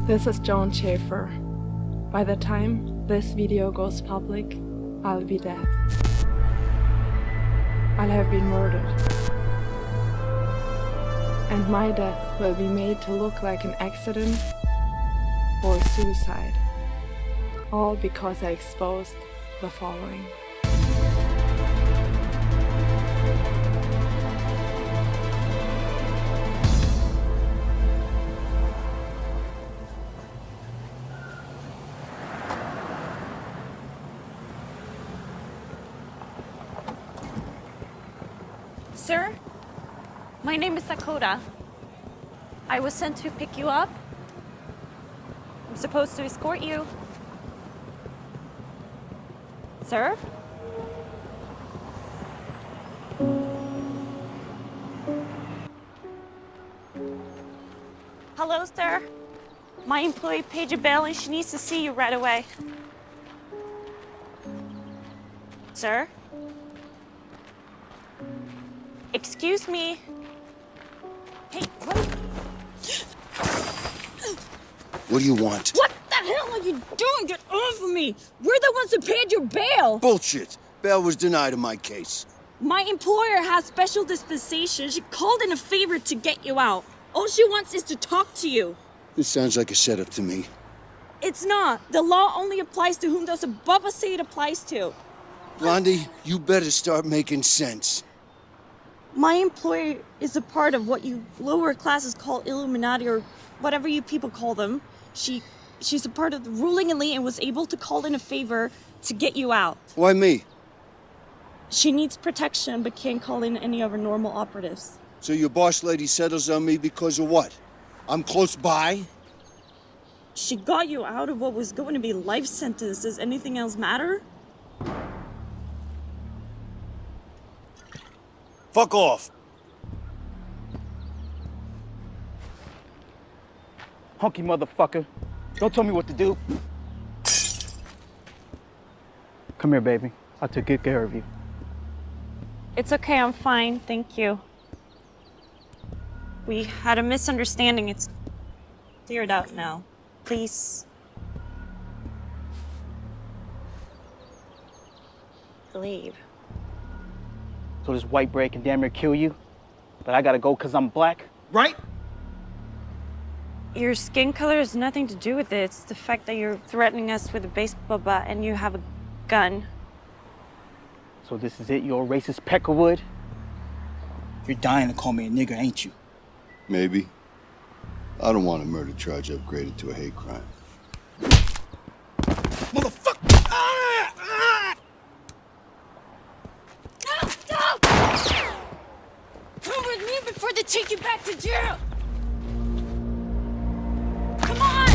This is Joan Schaefer. By the time this video goes public, I'll be dead. I'll have been murdered. And my death will be made to look like an accident or suicide. All because I exposed the following. Sir, my name is Dakota. I was sent to pick you up. I'm supposed to escort you. Sir? Hello, sir. My employee paid your bail and she needs to see you right away. Sir? Excuse me. Hey, What do you want? What the hell are you doing? Get off of me! We're the ones who paid your bail! Bullshit! Bail was denied in my case. My employer has special dispensation. She called in a favor to get you out. All she wants is to talk to you. This sounds like a setup to me. It's not. The law only applies to whom those above us say it applies to. Blondie, you better start making sense. My employer is a part of what you lower classes call Illuminati or whatever you people call them. She's a part of the ruling elite and was able to call in a favor to get you out. Why me? She needs protection but can't call in any of her normal operatives. So your boss lady settles on me because of what? I'm close by? She got you out of what was going to be life sentence. Does anything else matter? Fuck off! Hunky motherfucker. Don't tell me what to do. Come here, baby. I took good care of you. it's okay, I'm fine, thank you. We had a misunderstanding. It's cleared out now. Please. Leave. So this white bread can damn near kill you, but I gotta go because I'm black, right? Your skin color has nothing to do with it. It's the fact that you're threatening us with a baseball bat and you have a gun. So this is it? You're a racist peckerwood? You're dying to call me a nigger, ain't you? Maybe. I don't want a murder charge upgraded to a hate crime. Motherfucker! Come with me before they take you back to jail! Come on!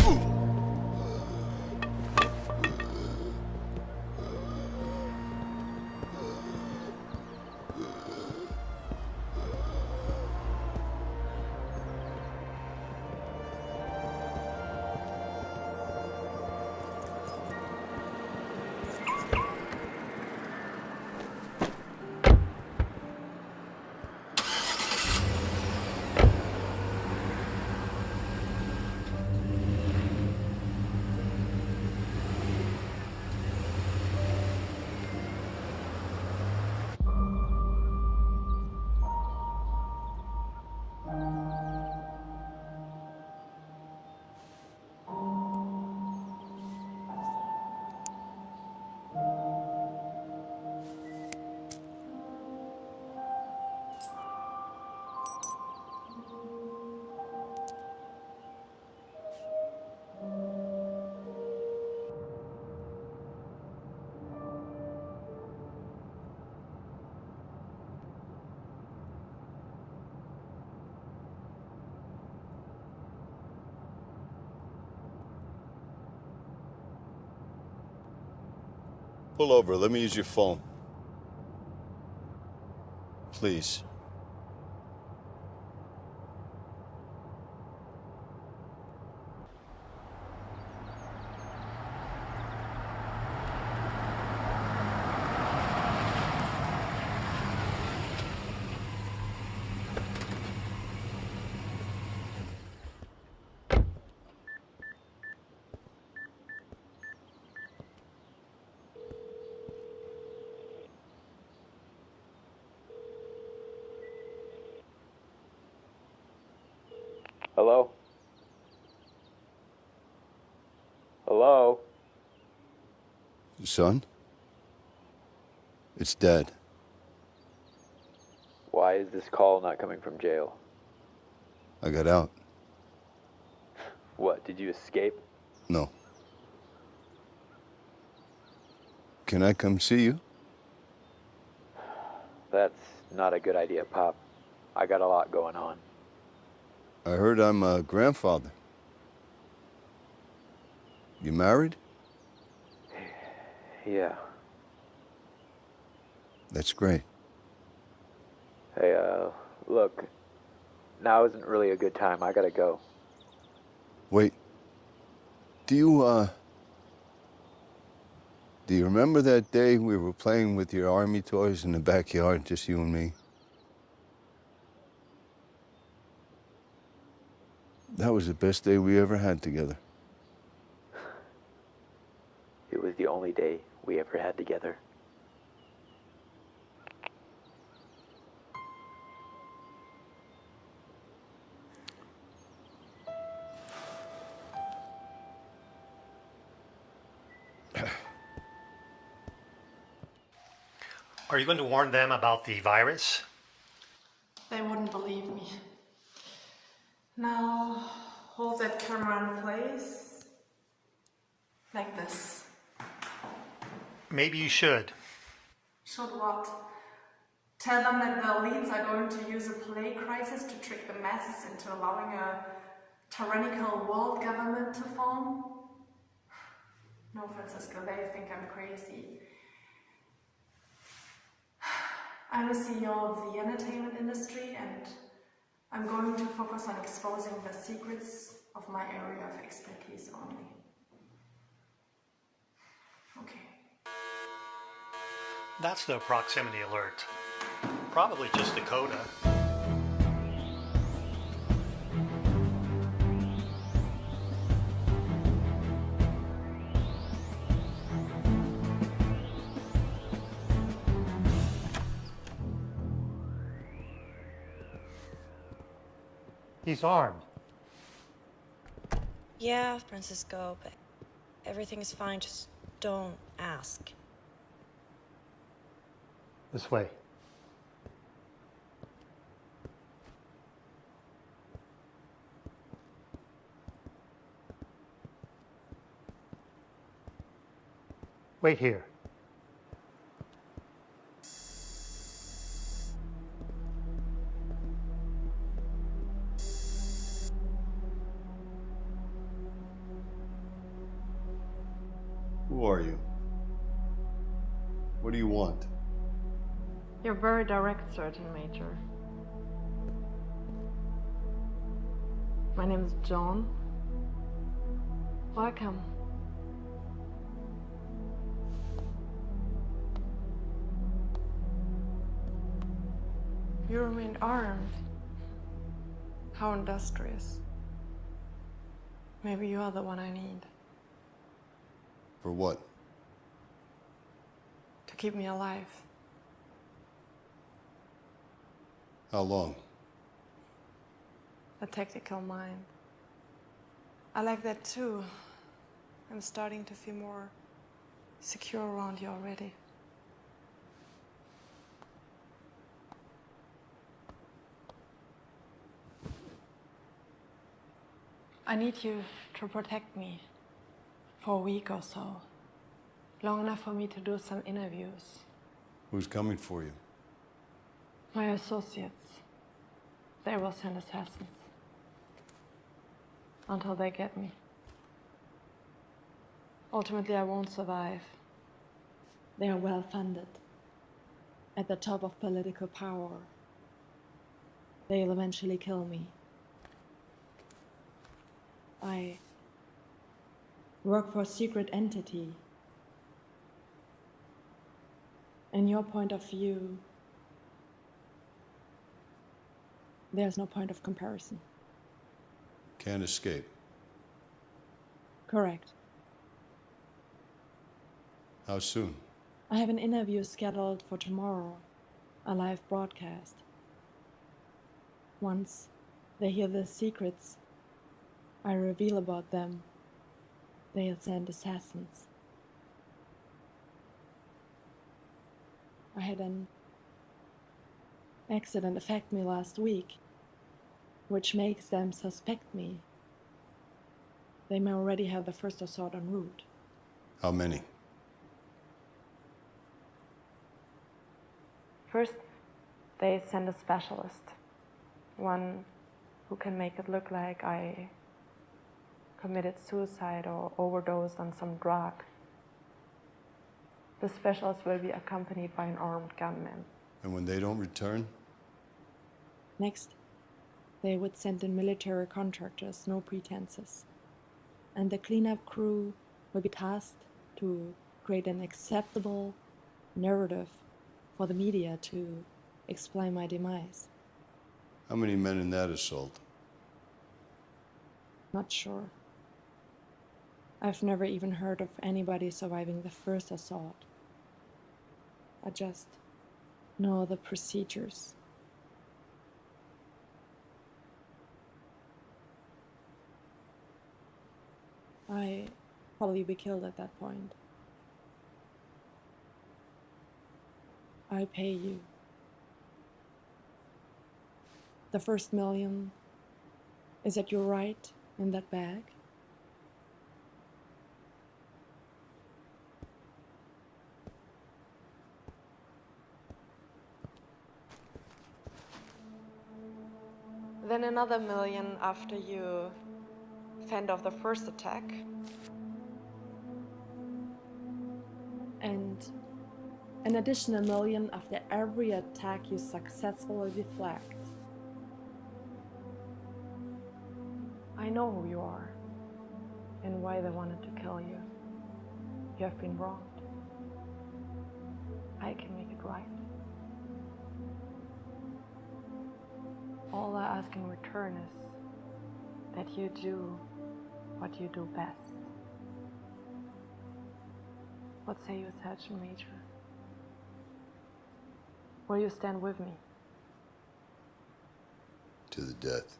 Pull over, let me use your phone. Please. Hello? Hello? Son? It's Dad. Why is this call not coming from jail? I got out. What, did you escape? No. Can I come see you? That's not a good idea, Pop. I got a lot going on. I heard I'm a grandfather. You married? Yeah. That's great. Hey, look. Now isn't really a good time. I gotta go. Wait. Do you remember that day we were playing with your army toys in the backyard, just you and me? That was the best day we ever had together. It was the only day we ever had together. Are you going to warn them about the virus? They wouldn't believe me. Now, hold that camera in place. Like this. Maybe you should. Should what? Tell them that the elites are going to use a plague crisis to trick the masses into allowing a tyrannical world government to form? No, Francisco, they think I'm crazy. I'm the CEO of the entertainment industry, and I'm going to focus on exposing the secrets of my area of expertise only. Okay. That's the proximity alert. Probably just Dakota. He's armed. Yeah, Francisco, but everything is fine. Just don't ask. This way. Wait here. Who are you? What do you want? You're very direct, Sergeant Major. My name is John. Welcome. You remain armed. How industrious. Maybe you are the one I need. For what? To keep me alive. How long? A tactical mind. I like that too. I'm starting to feel more secure around you already. I need you to protect me for a week or so. Long enough for me to do some interviews. Who's coming for you? My associates. They will send assassins. Until they get me. Ultimately, I won't survive. They are well funded. At the top of political power. They'll eventually kill me. I work for a secret entity. In your point of view, there's no point of comparison. Can't escape. Correct. How soon? I have an interview scheduled for tomorrow, a live broadcast. Once they hear the secrets I reveal about them, they'll send assassins. I had an accident affect me last week, which makes them suspect me. They may already have the first assault en route. How many? First, they send a specialist, one who can make it look like I committed suicide or overdosed on some drug. The specialist will be accompanied by an armed gunman. And when they don't return? Next, they would send in military contractors, no pretenses. And the cleanup crew will be tasked to create an acceptable narrative for the media to explain my demise. How many men in that assault? Not sure. I've never even heard of anybody surviving the first assault. I just know the procedures. I probably be killed at that point. I pay you. The first million is at your right in that bag. Then another million after you fend off the first attack. And an additional million after every attack you successfully deflect. I know who you are and why they wanted to kill you. You have been wronged. I can make it right. All I ask in return is that you do what you do best. What say you, Sergeant Major? Will you stand with me? To the death.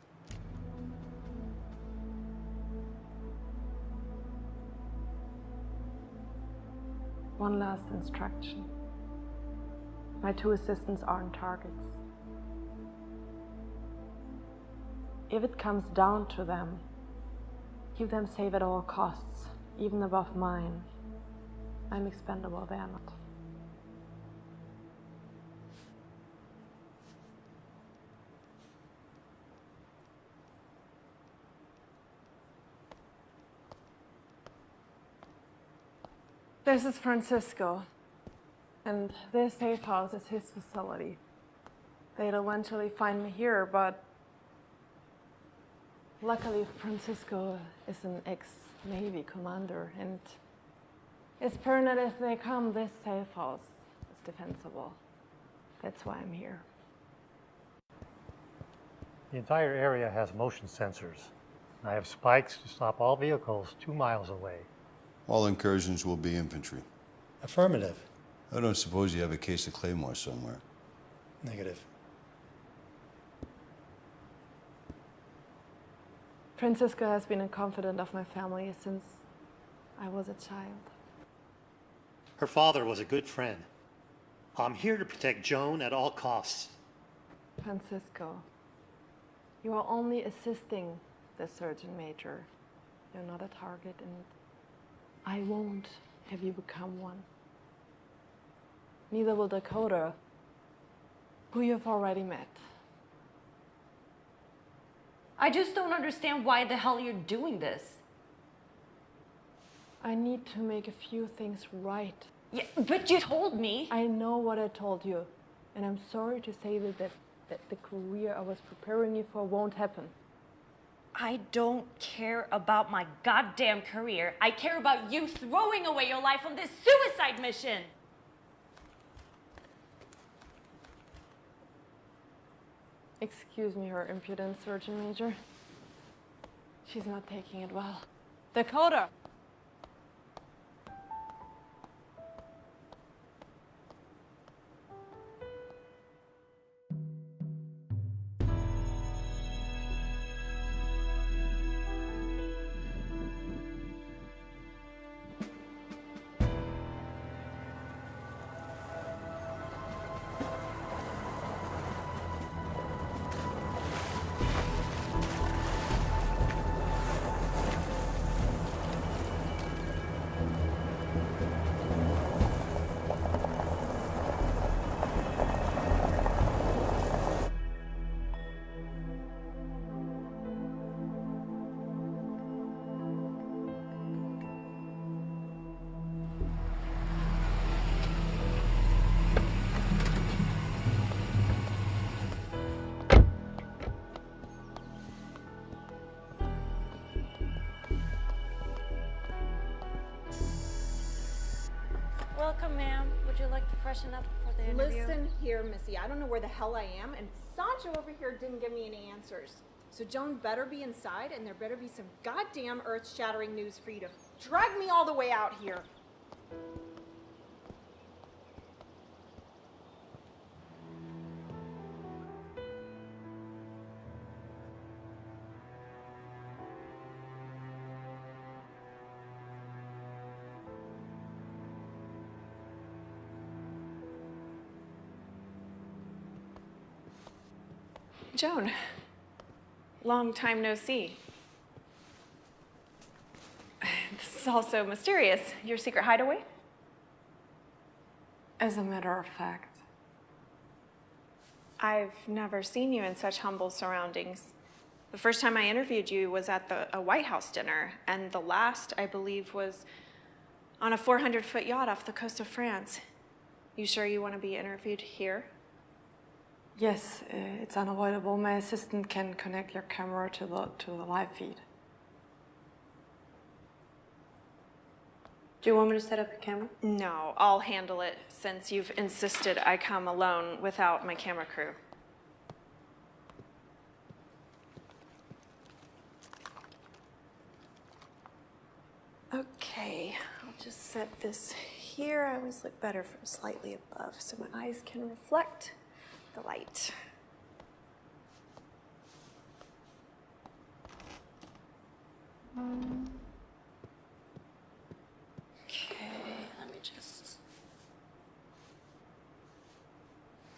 One last instruction. My two assistants aren't targets. If it comes down to them, keep them safe at all costs, even above mine. I'm expendable, they are not. This is Francisco, and this safe house is his facility. They'd eventually find me here, but luckily Francisco is an ex-Navy commander, and as paranoid as they come, this safe house is defensible. That's why I'm here. The entire area has motion sensors. I have spikes to stop all vehicles 2 miles away. All incursions will be infantry. Affirmative. I don't suppose you have a case of Claymore somewhere. Negative. Francisco has been a confidant of my family since I was a child. Her father was a good friend. I'm here to protect Joan at all costs. Francisco, you are only assisting the Sergeant Major. You're not a target, and I won't have you become one. Neither will Dakota, who you've already met. I just don't understand why the hell you're doing this. I need to make a few things right. Yeah, but you told me. I know what I told you, and I'm sorry to say that the career I was preparing you for won't happen. I don't care about my goddamn career. I care about you throwing away your life on this suicide mission. Excuse me, Her Impudence, Sergeant Major. She's not taking it well. Dakota! Welcome, ma'am. Would you like to freshen up for the interview? Listen here, Missy. I don't know where the hell I am, and Sancho over here didn't give me any answers. So Joan better be inside, and there better be some goddamn earth-shattering news for you to drag me all the way out here. Joan, long time no see. This is all so mysterious. Your secret hideaway? As a matter of fact, I've never seen you in such humble surroundings. The first time I interviewed you was at a White House dinner, and the last, I believe, was on a 400-foot yacht off the coast of France. You sure you want to be interviewed here? yes, it's unavoidable. My assistant can connect your camera to the live feed. Do you want me to set up your camera? No, I'll handle it since you've insisted I come alone without my camera crew. Okay, I'll just set this here. I always look better from slightly above so my eyes can reflect the light. Okay, let me just...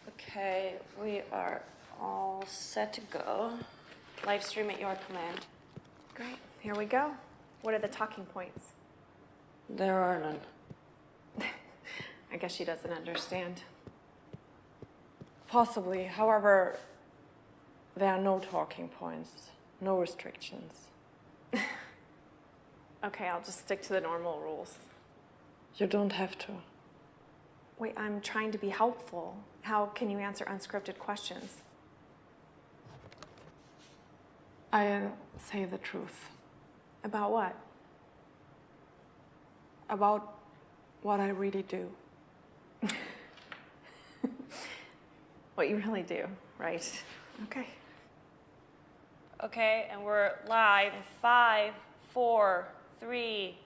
Okay, we are all set to go. Live stream at your command. Great, here we go. What are the talking points? There are none. I guess she doesn't understand. Possibly. However, there are no talking points, no restrictions. Okay, I'll just stick to the normal rules. You don't have to. Wait, I'm trying to be helpful. How can you answer unscripted questions? I say the truth. About what? About what I really do. What you really do, right? Okay. Okay, and we're live in 5, 4, 3.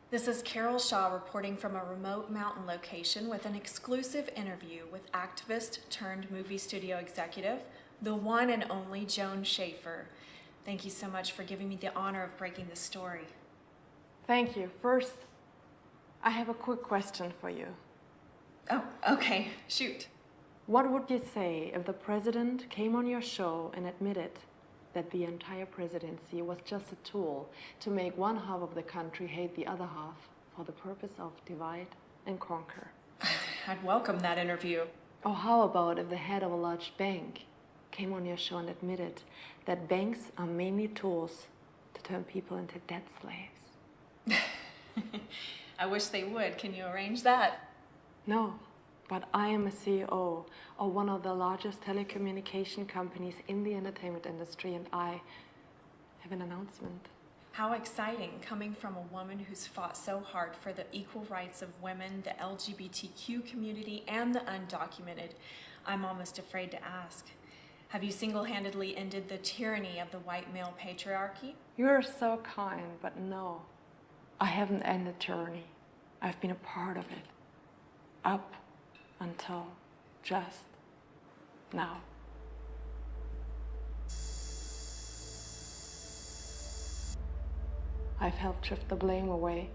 This is Carol Shaw reporting from a remote mountain location with an exclusive interview with activist turned movie studio executive, the one and only Joan Schaefer. Thank you so much for giving me the honor of breaking this story. Thank you. First, I have a quick question for you. Oh, okay, shoot. What would you say if the president came on your show and admitted that the entire presidency was just a tool to make one half of the country hate the other half for the purpose of divide and conquer? I'd welcome that interview. Or how about if the head of a large bank came on your show and admitted that banks are mainly tools to turn people into debt slaves? I wish they would. Can you arrange that? No, but I am a CEO of one of the largest telecommunication companies in the entertainment industry, and I have an announcement. How exciting, coming from a woman who's fought so hard for the equal rights of women, the LGBTQ community, and the undocumented. I'm almost afraid to ask. Have you single-handedly ended the tyranny of the white male patriarchy? You're so kind, but no. I haven't ended tyranny. I've been a part of it. Up until just now. I've helped shift the blame away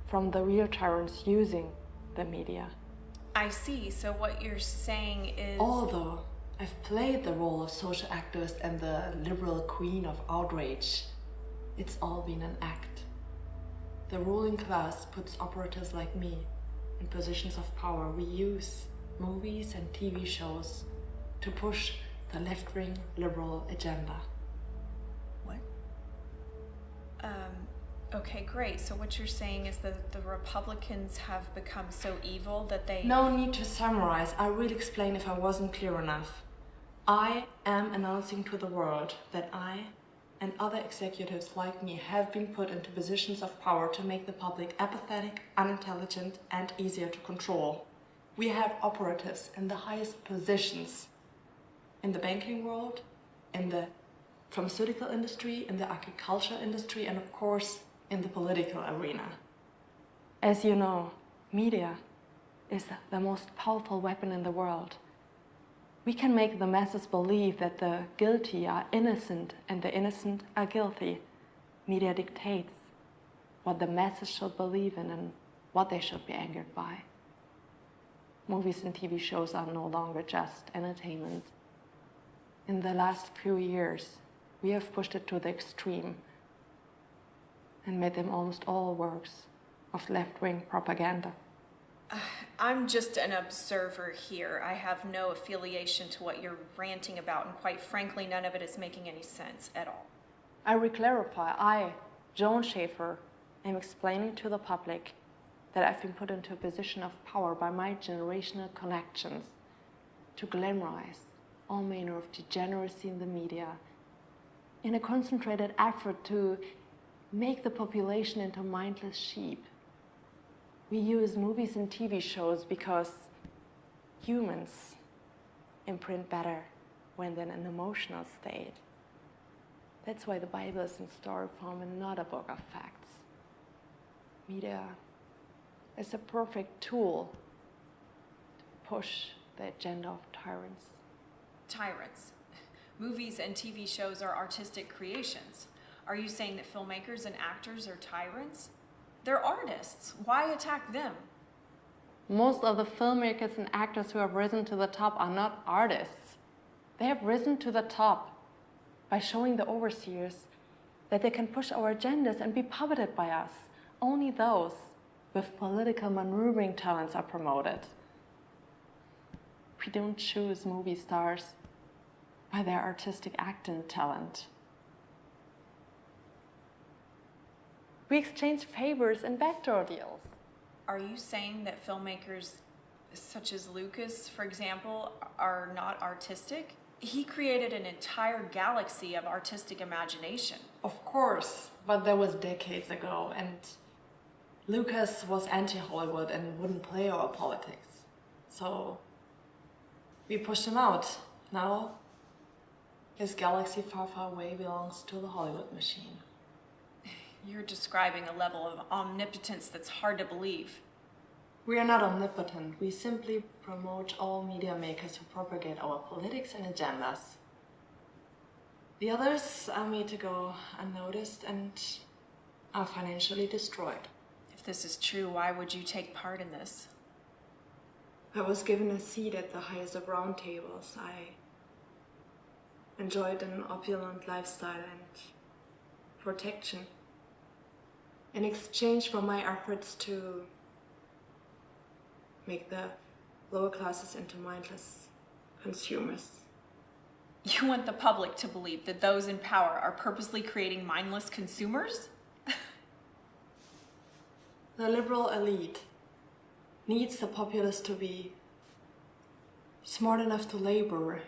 from the real tyrants using the media. I see. So what you're saying is... Although I've played the role of social activist and the liberal queen of outrage, it's all been an act. The ruling class puts operatives like me in positions of power. We use movies and TV shows to push the left-wing liberal agenda. What? Okay, great. So what you're saying is that the Republicans have become so evil that they... No need to summarize. I will explain if I wasn't clear enough. I am announcing to the world that I and other executives like me have been put into positions of power to make the public apathetic, unintelligent, and easier to control. We have operatives in the highest positions in the banking world, in the pharmaceutical industry, in the agriculture industry, and of course, in the political arena. As you know, media is the most powerful weapon in the world. We can make the masses believe that the guilty are innocent and the innocent are guilty. Media dictates what the masses should believe in and what they should be angered by. Movies and TV shows are no longer just entertainment. In the last few years, we have pushed it to the extreme and made them almost all works of left-wing propaganda. I'm just an observer here. I have no affiliation to what you're ranting about, and quite frankly, none of it is making any sense at all. I re-clarify, I, Joan Schaefer, am explaining to the public that I've been put into a position of power by my generational connections to glamorize all manner of degeneracy in the media in a concentrated effort to make the population into mindless sheep. We use movies and TV shows because humans imprint better when they're in an emotional state. That's why the Bible is in story form and not a book of facts. Media is a perfect tool to push the agenda of tyrants. Tyrants. Movies and TV shows are artistic creations. Are you saying that filmmakers and actors are tyrants? They're artists. Why attack them? Most of the filmmakers and actors who have risen to the top are not artists. They have risen to the top by showing the overseers that they can push our agendas and be puppeted by us. Only those with political maneuvering talents are promoted. We don't choose movie stars by their artistic acting talent. We exchange favors and backdoor deals. Are you saying that filmmakers such as Lucas, for example, are not artistic? He created an entire galaxy of artistic imagination. Of course, but that was decades ago, and Lucas was anti-Hollywood and wouldn't play our politics. So we pushed him out. Now his galaxy far, far away belongs to the Hollywood machine. You're describing a level of omnipotence that's hard to believe. We are not omnipotent. We simply promote all media makers who propagate our politics and agendas. The others are made to go unnoticed and are financially destroyed. If this is true, why would you take part in this? I was given a seat at the highest of round tables. I enjoyed an opulent lifestyle and protection in exchange for my efforts to make the lower classes into mindless consumers. You want the public to believe that those in power are purposely creating mindless consumers? The liberal elite needs the populace to be smart enough to labor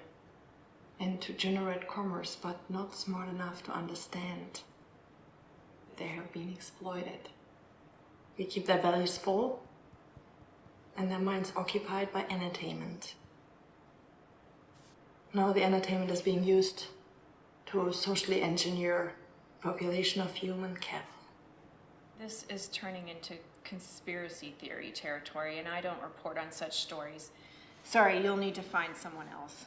and to generate commerce, but not smart enough to understand they have been exploited. We keep their bellies full and their minds occupied by entertainment. Now the entertainment is being used to socially engineer population of human cattle. This is turning into conspiracy theory territory, and I don't report on such stories. Sorry, you'll need to find someone else.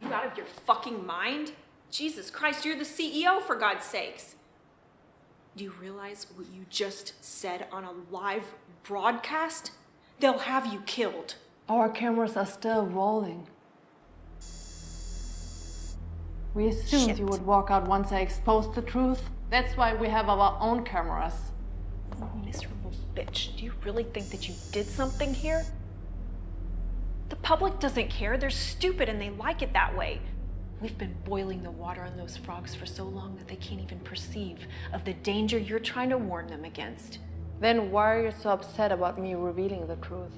You out of your fucking mind? Jesus Christ, you're the CEO, for God's sakes. Do you realize what you just said on a live broadcast? They'll have you killed. Our cameras are still rolling. We assumed you would walk out once I exposed the truth. That's why we have our own cameras. Miserable bitch, do you really think that you did something here? The public doesn't care. They're stupid and they like it that way. We've been boiling the water on those frogs for so long that they can't even perceive of the danger you're trying to warn them against. Then why are you so upset about me revealing the truth?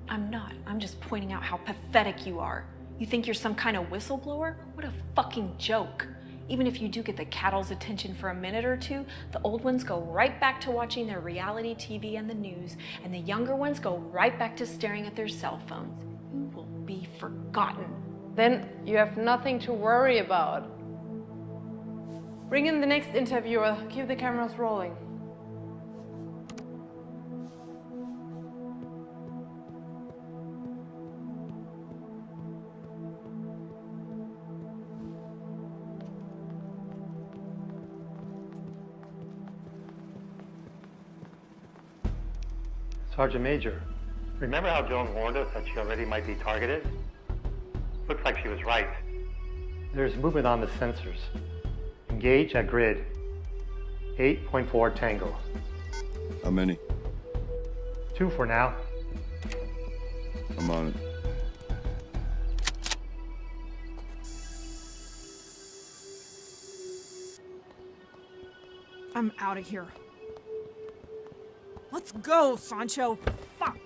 I'm not. I'm just pointing out how pathetic you are. You think you're some kind of whistleblower? What a fucking joke. Even if you do get the cattle's attention for a minute or two, the old ones go right back to watching their reality TV and the news, and the younger ones go right back to staring at their cell phones. You will be forgotten. Then you have nothing to worry about. Bring in the next interviewer. Keep the cameras rolling. Sergeant Major, remember how Joan warned us that she already might be targeted? Looks like she was right. There's movement on the sensors. Engage at grid 8.4 Tango. How many? 2 for now. I'm on it. I'm out of here. Let's go, Sancho. Fuck.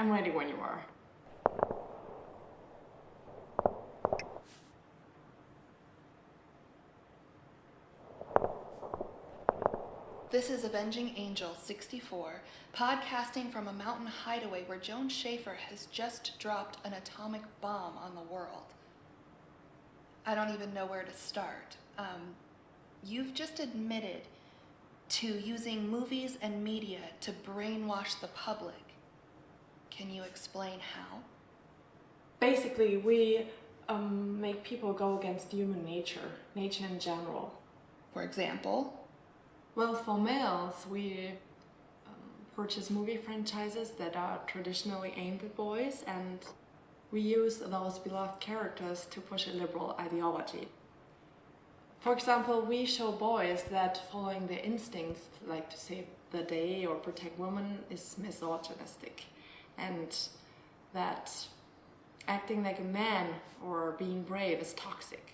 I'm ready when you are. This is Avenging Angel 64, podcasting from a mountain hideaway where Joan Schaefer has just dropped an atomic bomb on the world. I don't even know where to start. You've just admitted to using movies and media to brainwash the public. Can you explain how? Basically, we make people go against human nature in general. For example? Well, for males, we purchase movie franchises that are traditionally aimed at boys, and we use those beloved characters to push a liberal ideology. For example, we show boys that following their instincts, like to save the day or protect women, is misogynistic, and that acting like a man or being brave is toxic.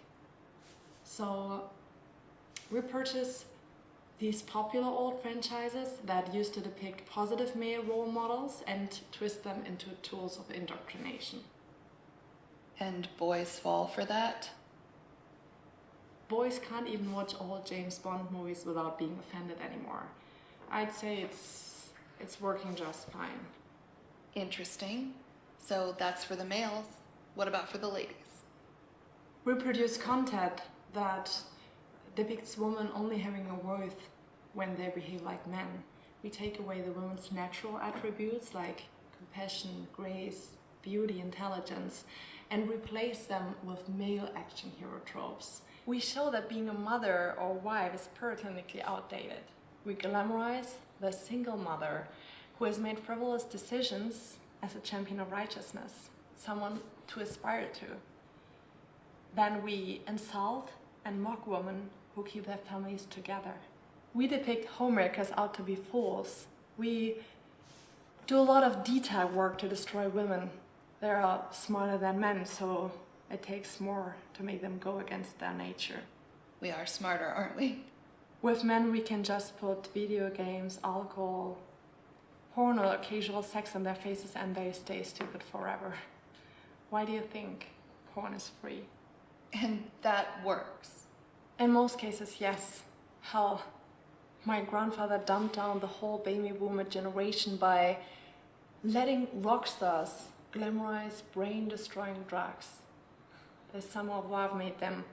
So we purchase these popular old franchises that used to depict positive male role models and twist them into tools of indoctrination. And boys fall for that? Boys can't even watch old James Bond movies without being offended anymore. I'd say it's working just fine. Interesting. So that's for the males. What about for the ladies? We produce content that depicts women only having a worth when they behave like men. We take away the women's natural attributes like compassion, grace, beauty, intelligence, and replace them with male action hero tropes. We show that being a mother or wife is puritanically outdated. We glamorize the single mother who has made frivolous decisions as a champion of righteousness, someone to aspire to. Then we insult and mock women who keep their families together. We depict homemakers out to be fools. We do a lot of detail work to destroy women. They are smarter than men, so it takes more to make them go against their nature. We are smarter, aren't we? With men, we can just put video games, alcohol, porn, or casual sex in their faces and they stay stupid forever. Why do you think porn is free? And that works? In most cases, yes. Hell, my grandfather dumped down the whole baby boomer generation by letting rock stars glamorize brain-destroying drugs. They somehow have made them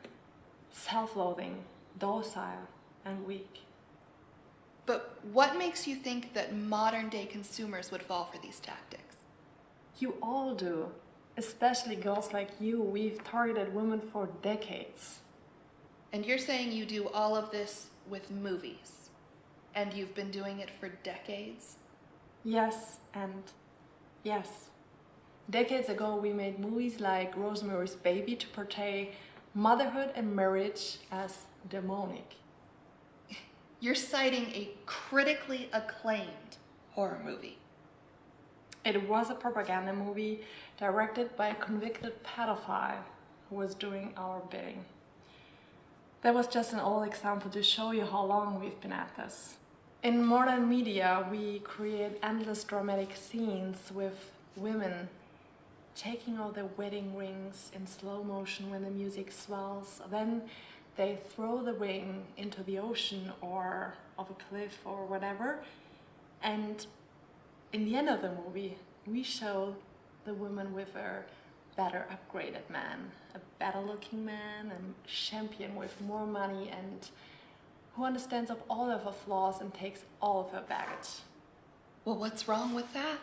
self-loathing, docile, and weak. But what makes you think that modern-day consumers would fall for these tactics? You all do. Especially girls like you. We've targeted women for decades. And you're saying you do all of this with movies? And you've been doing it for decades? Yes, and yes. Decades ago, we made movies like Rosemary's Baby to portray motherhood and marriage as demonic. You're citing a critically acclaimed horror movie. It was a propaganda movie directed by a convicted pedophile who was doing our bidding. That was just an old example to show you how long we've been at this. In modern media, we create endless dramatic scenes with women taking out their wedding rings in slow motion when the music swells. Then they throw the ring into the ocean or off a cliff or whatever. And in the end of the movie, we show the woman with a better upgraded man, a better looking man, a champion with more money and who understands of all of her flaws and takes all of her baggage. Well, what's wrong with that?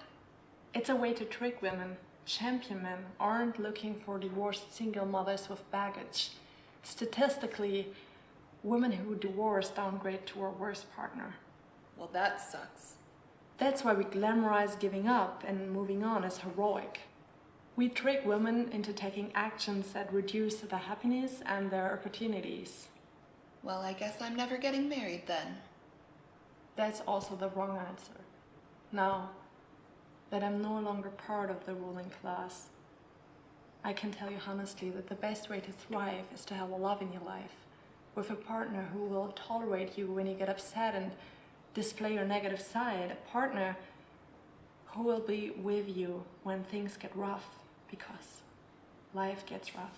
It's a way to trick women. Champion men aren't looking for divorced single mothers with baggage. Statistically, women who divorce downgrade to a worse partner. Well, that sucks. That's why we glamorize giving up and moving on as heroic. We trick women into taking actions that reduce their happiness and their opportunities. Well, I guess I'm never getting married then. That's also the wrong answer. Now that I'm no longer part of the ruling class, I can tell you honestly that the best way to thrive is to have a love in your life, with a partner who will tolerate you when you get upset and display your negative side, a partner who will be with you when things get rough, because life gets rough.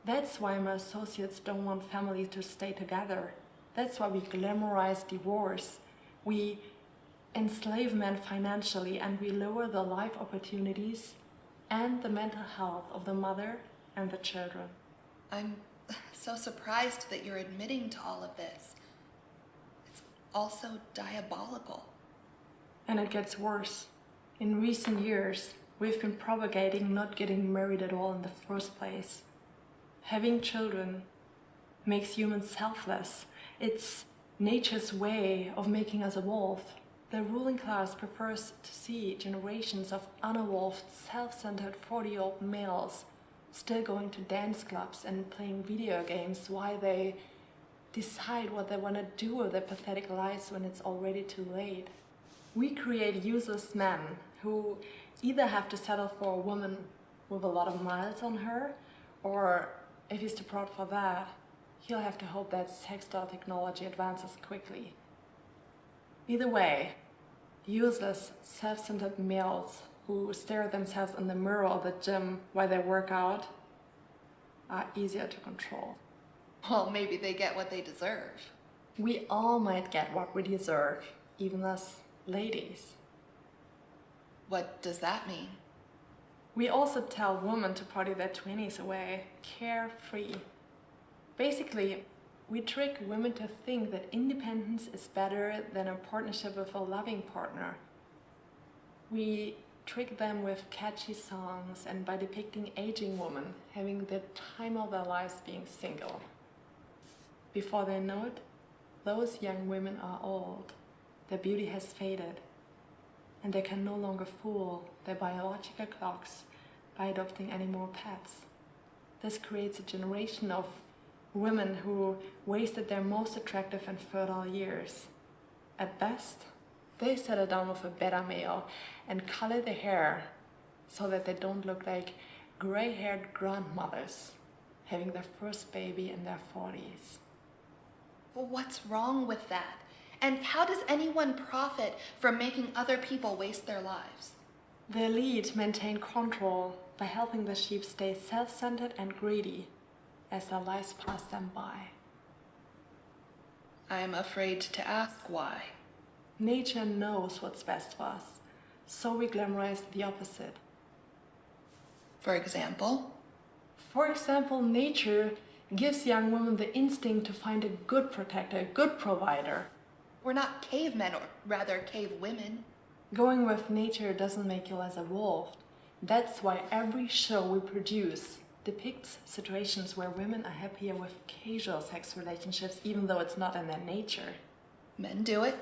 That's why my associates don't want families to stay together. That's why we glamorize divorce. We enslave men financially and we lower the life opportunities and the mental health of the mother and the children. I'm so surprised that you're admitting to all of this. It's also diabolical. And it gets worse. In recent years, we've been propagating not getting married at all in the first place. Having children makes humans selfless. It's nature's way of making us evolve. The ruling class prefers to see generations of unevolved, self-centered 40-year-old males still going to dance clubs and playing video games while they decide what they want to do with their pathetic lives when it's already too late. We create useless men who either have to settle for a woman with a lot of miles on her, or if he's too proud for that, he'll have to hope that sex doll technology advances quickly. Either way, useless, self-centered males who stare at themselves in the mirror of the gym while they work out are easier to control. Well, maybe they get what they deserve. We all might get what we deserve, even as ladies. What does that mean? We also tell women to party their 20s away, carefree. Basically, we trick women to think that independence is better than a partnership with a loving partner. We trick them with catchy songs and by depicting aging women having the time of their lives being single. Before they know it, those young women are old, their beauty has faded, and they can no longer fool their biological clocks by adopting any more pets. This creates a generation of women who wasted their most attractive and fertile years. At best, they settle down with a beta male and color their hair so that they don't look like gray-haired grandmothers having their first baby in their 40s. Well, what's wrong with that? And how does anyone profit from making other people waste their lives? The elite maintain control by helping the sheep stay self-centered and greedy as their lives pass them by. I'm afraid to ask why. Nature knows what's best for us, so we glamorize the opposite. For example? For example, nature gives young women the instinct to find a good protector, a good provider. We're not cavemen, or rather cave women. Going with nature doesn't make you less evolved. That's why every show we produce depicts situations where women are happier with casual sex relationships, even though it's not in their nature. Men do it.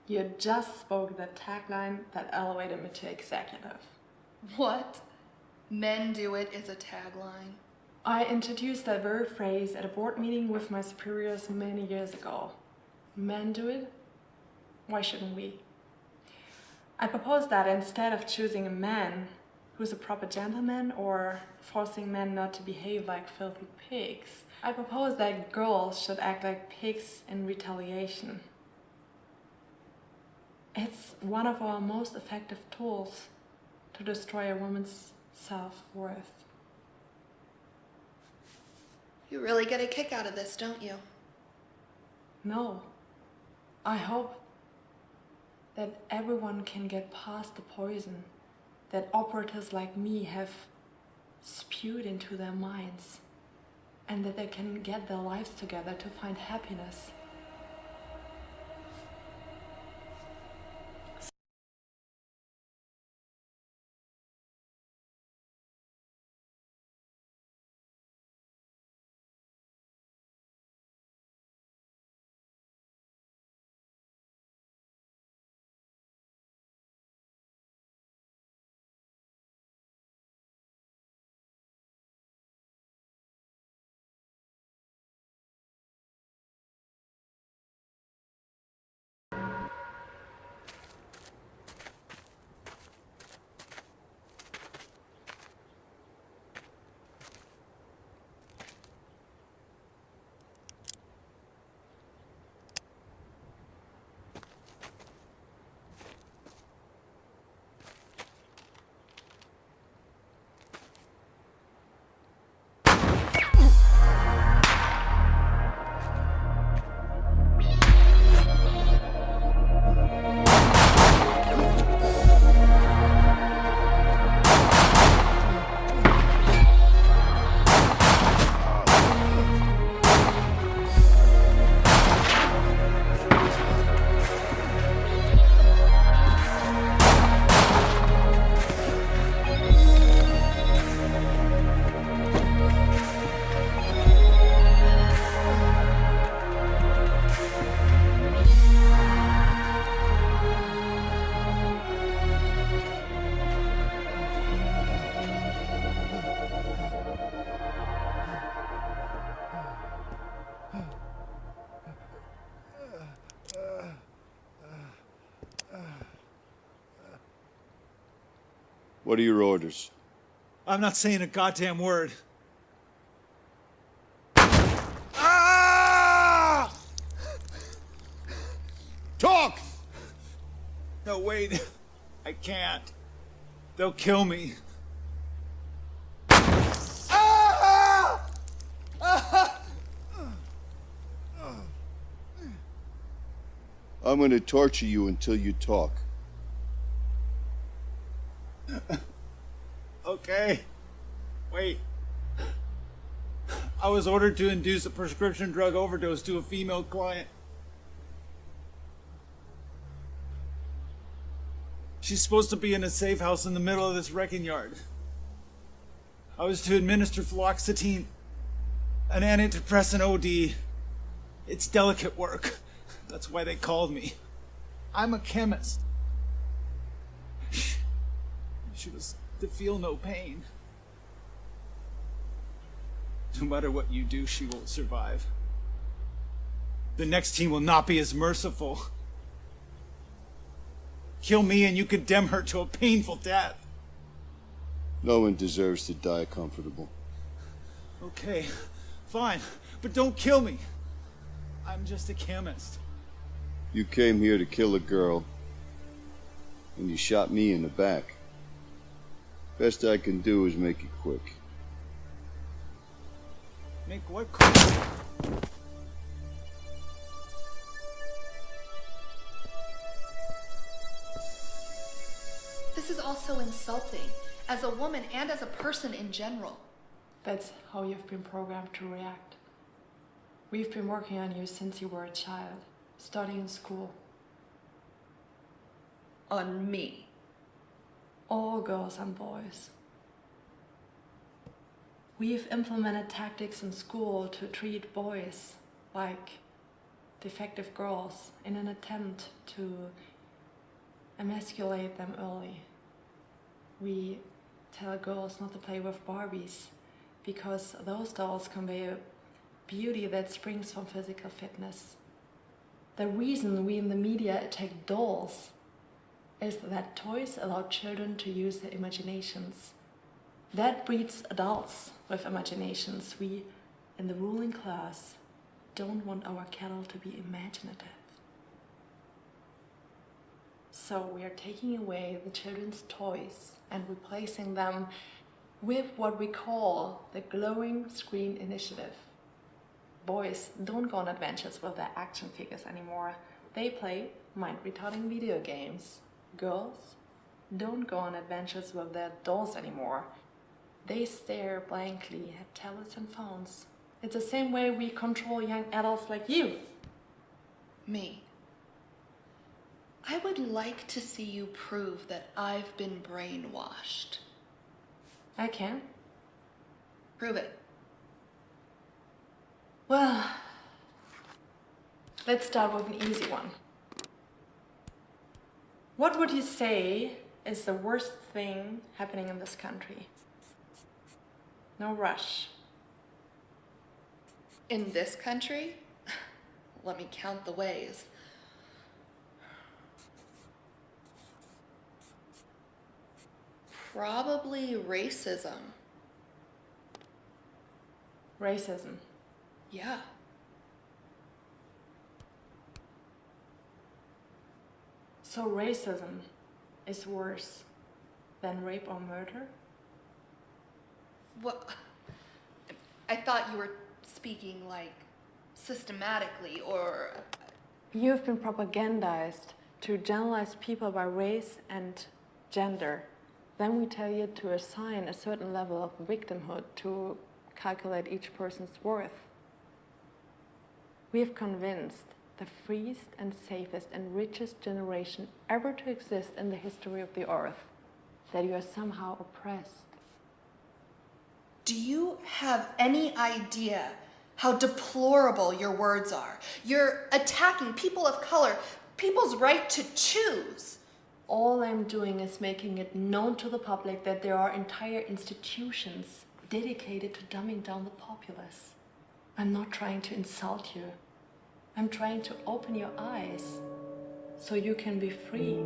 You just spoke the tagline that elevated me to executive. What? Men do it is a tagline. I introduced that very phrase at a board meeting with my superiors many years ago. Men do it? Why shouldn't we? I propose that instead of choosing a man who's a proper gentleman or forcing men not to behave like filthy pigs, I propose that girls should act like pigs in retaliation. It's one of our most effective tools to destroy a woman's self-worth. You really get a kick out of this, don't you? No. I hope that everyone can get past the poison that operatives like me have spewed into their minds, and that they can get their lives together to find happiness. What are your orders? I'm not saying a goddamn word. Ah! Talk! No, wait. I can't. They'll kill me. Ah! Ah! I'm gonna torture you until you talk. Okay. Wait. I was ordered to induce a prescription drug overdose to a female client. She's supposed to be in a safe house in the middle of this wrecking yard. I was to administer fluoxetine, an antidepressant OD. It's delicate work. That's why they called me. I'm a chemist. She was to feel no pain. No matter what you do, she won't survive. The next team will not be as merciful. Kill me and you condemn her to a painful death. No one deserves to die comfortable. Okay, fine, but don't kill me. I'm just a chemist. You came here to kill a girl, and you shot me in the back. Best I can do is make it quick. Make what quick? This is also insulting, as a woman and as a person in general. That's how you've been programmed to react. We've been working on you since you were a child, starting in school. On me? All girls and boys. We've implemented tactics in school to treat boys like defective girls in an attempt to emasculate them early. We tell girls not to play with Barbies because those dolls convey a beauty that springs from physical fitness. The reason we in the media attack dolls is that toys allow children to use their imaginations. That breeds adults with imaginations. We, in the ruling class, don't want our cattle to be imaginative. So we are taking away the children's toys and replacing them with what we call the glowing screen initiative. Boys don't go on adventures with their action figures anymore. They play mind-retarding video games. Girls don't go on adventures with their dolls anymore. They stare blankly at tablets and phones. It's the same way we control young adults like you. Me. I would like to see you prove that I've been brainwashed. I can. Prove it. Well, let's start with an easy one. What would you say is the worst thing happening in this country? No rush. In this country? Let me count the ways. Probably racism. Racism? Yeah. So racism is worse than rape or murder? What? I thought you were speaking like systematically or... You've been propagandized to generalize people by race and gender. Then we tell you to assign a certain level of victimhood to calculate each person's worth. We have convinced the freest and safest and richest generation ever to exist in the history of the earth that you are somehow oppressed. Do you have any idea how deplorable your words are? You're attacking people of color, people's right to choose. All I'm doing is making it known to the public that there are entire institutions dedicated to dumbing down the populace. I'm not trying to insult you. I'm trying to open your eyes so you can be free.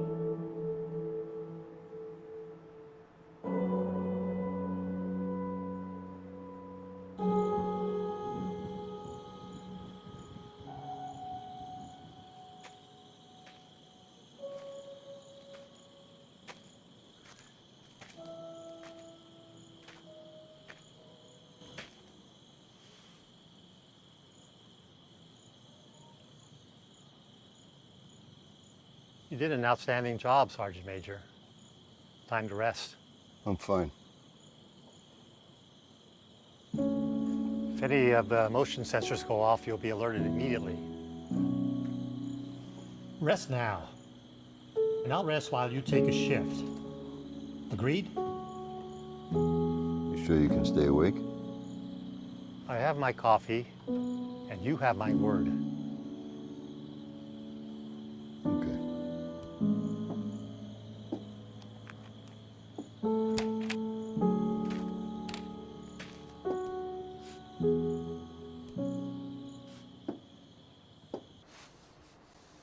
You did an outstanding job, Sergeant Major. Time to rest. I'm fine. If any of the motion sensors go off, you'll be alerted immediately. Rest now. And I'll rest while you take a shift. Agreed? You sure you can stay awake? I have my coffee, and you have my word. Okay.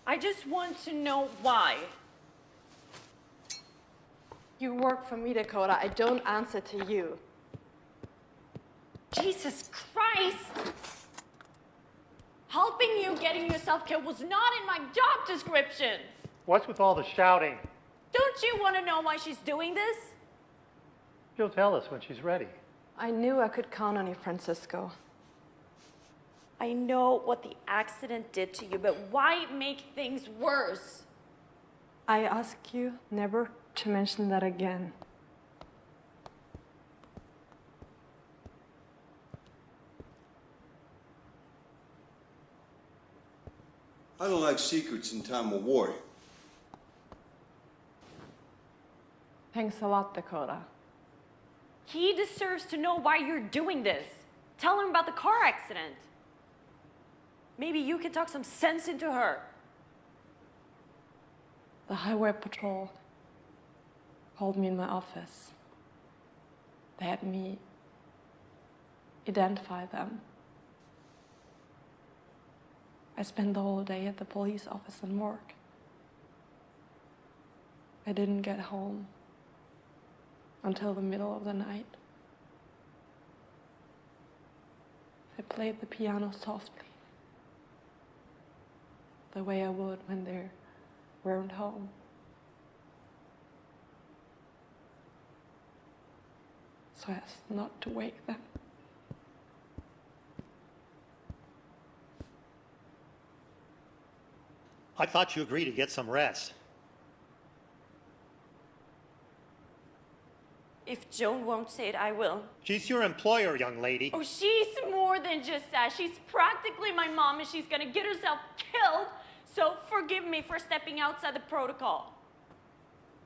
I just want to know why. You work for me, Dakota. I don't answer to you. Jesus Christ! Helping you getting yourself killed was not in my job description. What's with all the shouting? Don't you want to know why she's doing this? She'll tell us when she's ready. I knew I could count on you, Francisco. I know what the accident did to you, but why make things worse? I ask you never to mention that again. I don't like secrets in time of war. Thanks a lot, Dakota. He deserves to know why you're doing this. Tell him about the car accident. Maybe you can talk some sense into her. The highway patrol called me in my office. They had me identify them. I spent the whole day at the police office and work. I didn't get home until the middle of the night. I played the piano softly, the way I would when they weren't home. So as not to wake them. I thought you agreed to get some rest. If Joan won't say it, I will. She's your employer, young lady. Oh, she's more than just that. She's practically my mom and she's gonna get herself killed. So forgive me for stepping outside the protocol.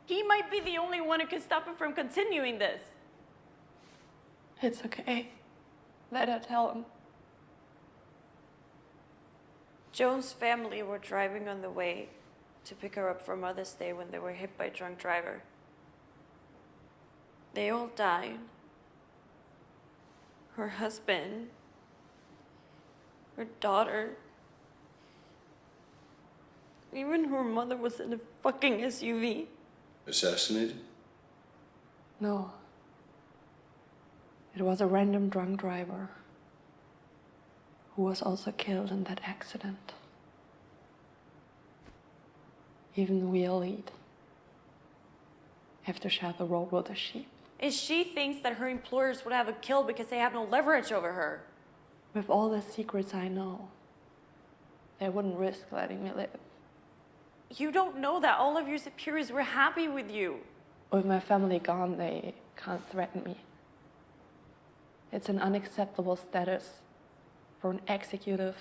He might be the only one who can stop her from continuing this. It's okay. Let her tell him. Joan's family were driving on the way to pick her up for Mother's Day when they were hit by a drunk driver. They all died. Her husband, her daughter, even her mother was in a fucking SUV. Assassinated? No. It was a random drunk driver who was also killed in that accident. Even we elite have to share the road with the sheep. And she thinks that her employers would have her killed because they have no leverage over her. With all the secrets I know, they wouldn't risk letting me live. You don't know that all of your superiors were happy with you. With my family gone, they can't threaten me. It's an unacceptable status for an executive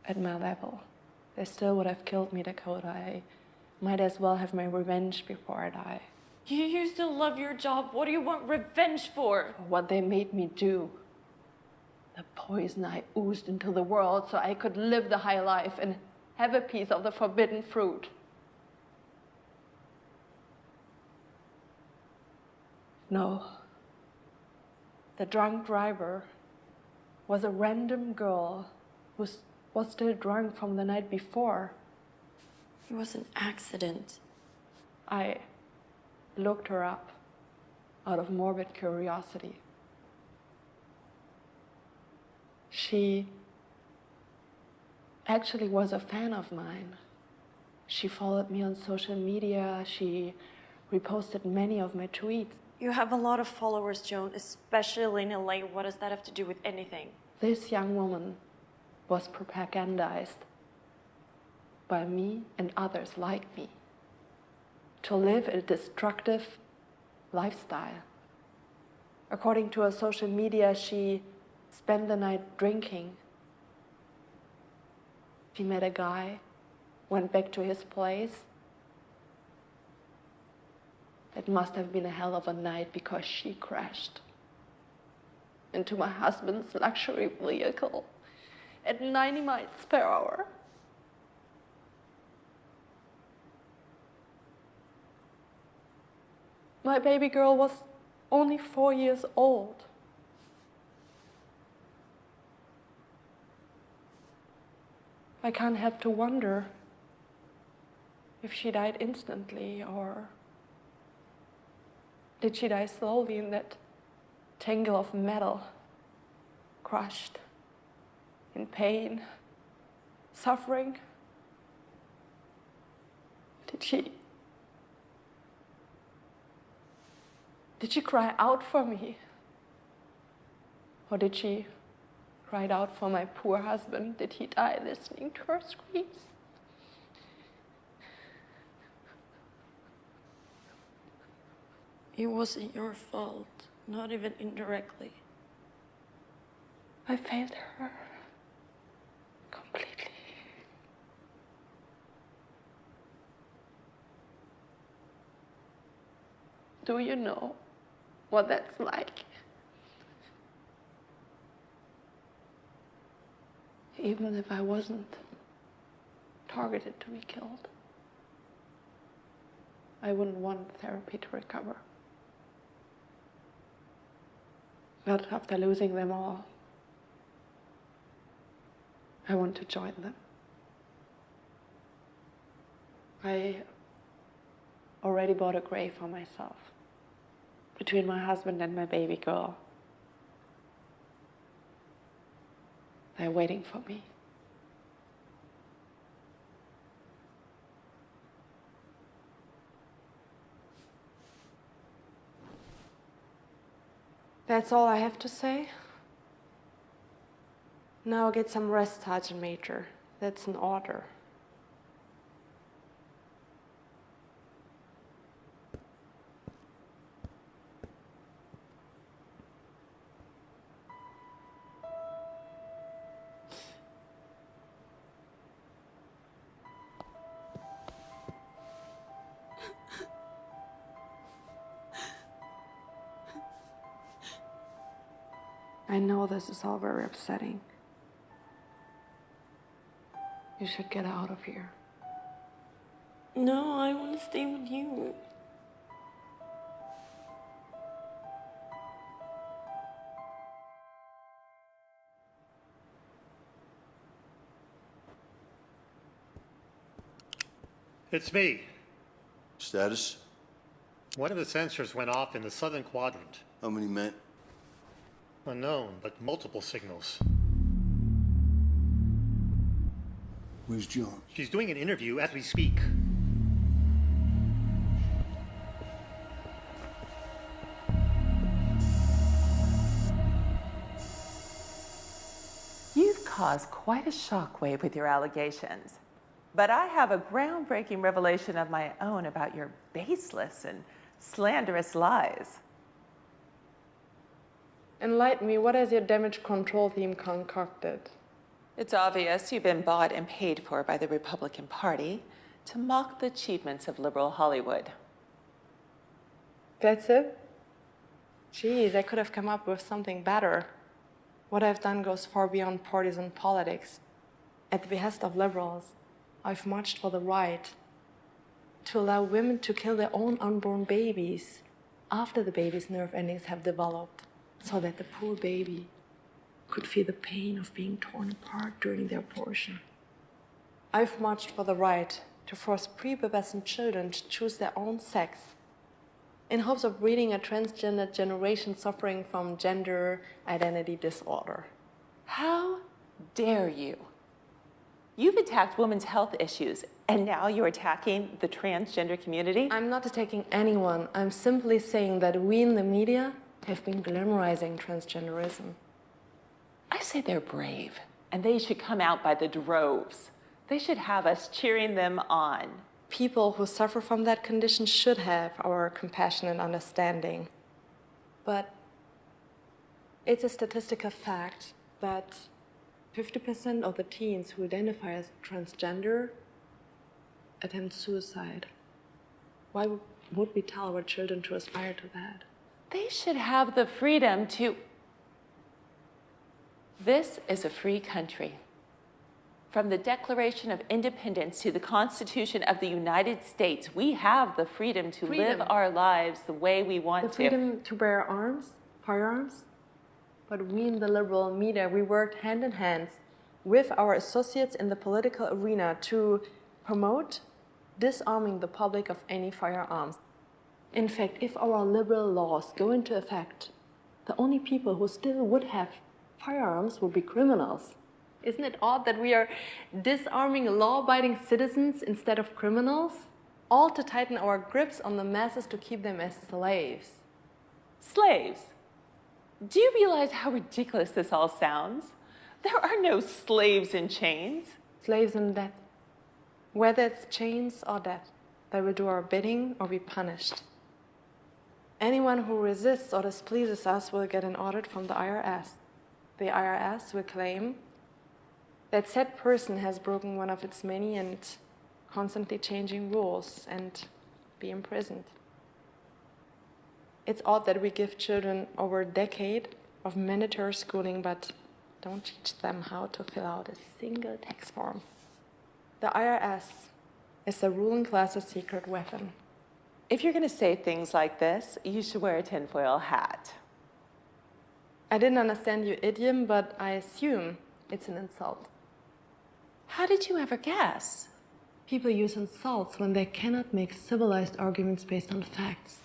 at my level. They still would have killed me, Dakota. I might as well have my revenge before I die. You used to love your job. What do you want revenge for? For what they made me do. The poison I oozed into the world so I could live the high life and have a piece of the forbidden fruit. No. The drunk driver was a random girl who was still drunk from the night before. It was an accident. I looked her up out of morbid curiosity. She actually was a fan of mine. She followed me on social media. She reposted many of my tweets. You have a lot of followers, Joan, especially in LA. What does that have to do with anything? This young woman was propagandized by me and others like me. to live a destructive lifestyle. According to her social media, she spent the night drinking. She met a guy, went back to his place. It must have been a hell of a night because she crashed into my husband's luxury vehicle at 90 miles per hour. My baby girl was only 4 years old. I can't help to wonder if she died instantly or did she die slowly in that tangle of metal, crushed, in pain, suffering? Did she cry out for me? Or did she cry out for my poor husband? Did he die listening to her screams? It wasn't your fault, not even indirectly. I failed her completely. Do you know what that's like? Even if I wasn't targeted to be killed, I wouldn't want therapy to recover. But after losing them all, I want to join them. I already bought a grave for myself between my husband and my baby girl. They're waiting for me. That's all I have to say. Now get some rest, Sergeant Major. That's an order. I know this is all very upsetting. You should get out of here. No, I want to stay with you. It's me. Status? One of the sensors went off in the southern quadrant. How many men? Unknown, but multiple signals. Where's John? She's doing an interview as we speak. You've caused quite a shockwave with your allegations. But I have a groundbreaking revelation of my own about your baseless and slanderous lies. Enlighten me, what has your damage control team concocted? It's obvious you've been bought and paid for by the Republican Party to mock the achievements of liberal Hollywood. That's it? Jeez, I could have come up with something better. What I've done goes far beyond partisan politics. At the behest of liberals, I've marched for the right to allow women to kill their own unborn babies after the baby's nerve endings have developed, so that the poor baby could feel the pain of being torn apart during their abortion. I've marched for the right to force prepubescent children to choose their own sex in hopes of breeding a transgender generation suffering from gender identity disorder. How dare you? You've attacked women's health issues, and now you're attacking the transgender community? I'm not attacking anyone. I'm simply saying that we in the media have been glamorizing transgenderism. I say they're brave, and they should come out by the droves. They should have us cheering them on. people who suffer from that condition should have our compassion and understanding. But it's a statistical fact that 50% of the teens who identify as transgender attempt suicide. Why would we tell our children to aspire to that? They should have the freedom to. This is a free country. From the Declaration of Independence to the Constitution of the United States, we have the freedom to live our lives the way we want to. The freedom to bear arms, firearms. But we in the liberal media, we worked hand in hand with our associates in the political arena to promote disarming the public of any firearms. In fact, if our liberal laws go into effect, the only people who still would have firearms would be criminals. Isn't it odd that we are disarming law-abiding citizens instead of criminals? All to tighten our grips on the masses to keep them as slaves. Slaves? Do you realize how ridiculous this all sounds? There are no slaves in chains. Slaves in debt. Whether it's chains or debt, they will do our bidding or be punished. Anyone who resists or displeases us will get an audit from the IRS. The IRS will claim that said person has broken one of its many and constantly changing rules and be imprisoned. It's odd that we give children over a decade of mandatory schooling but don't teach them how to fill out a single tax form. The IRS is the ruling class's secret weapon. If you're going to say things like this, you should wear a tinfoil hat. I didn't understand your idiom, but I assume it's an insult. How did you ever guess? People use insults when they cannot make civilized arguments based on facts.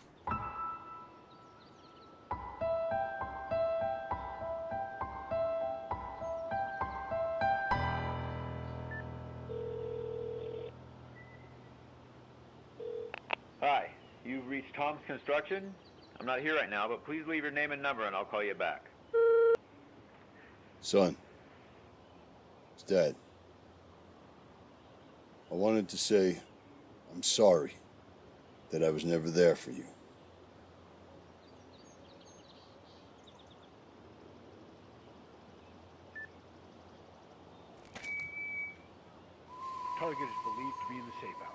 Hi, you've reached Tom's Construction. I'm not here right now, but please leave your name and number and I'll call you back. Son, it's Dad. I wanted to say I'm sorry that I was never there for you. Target is believed to be in the safe house.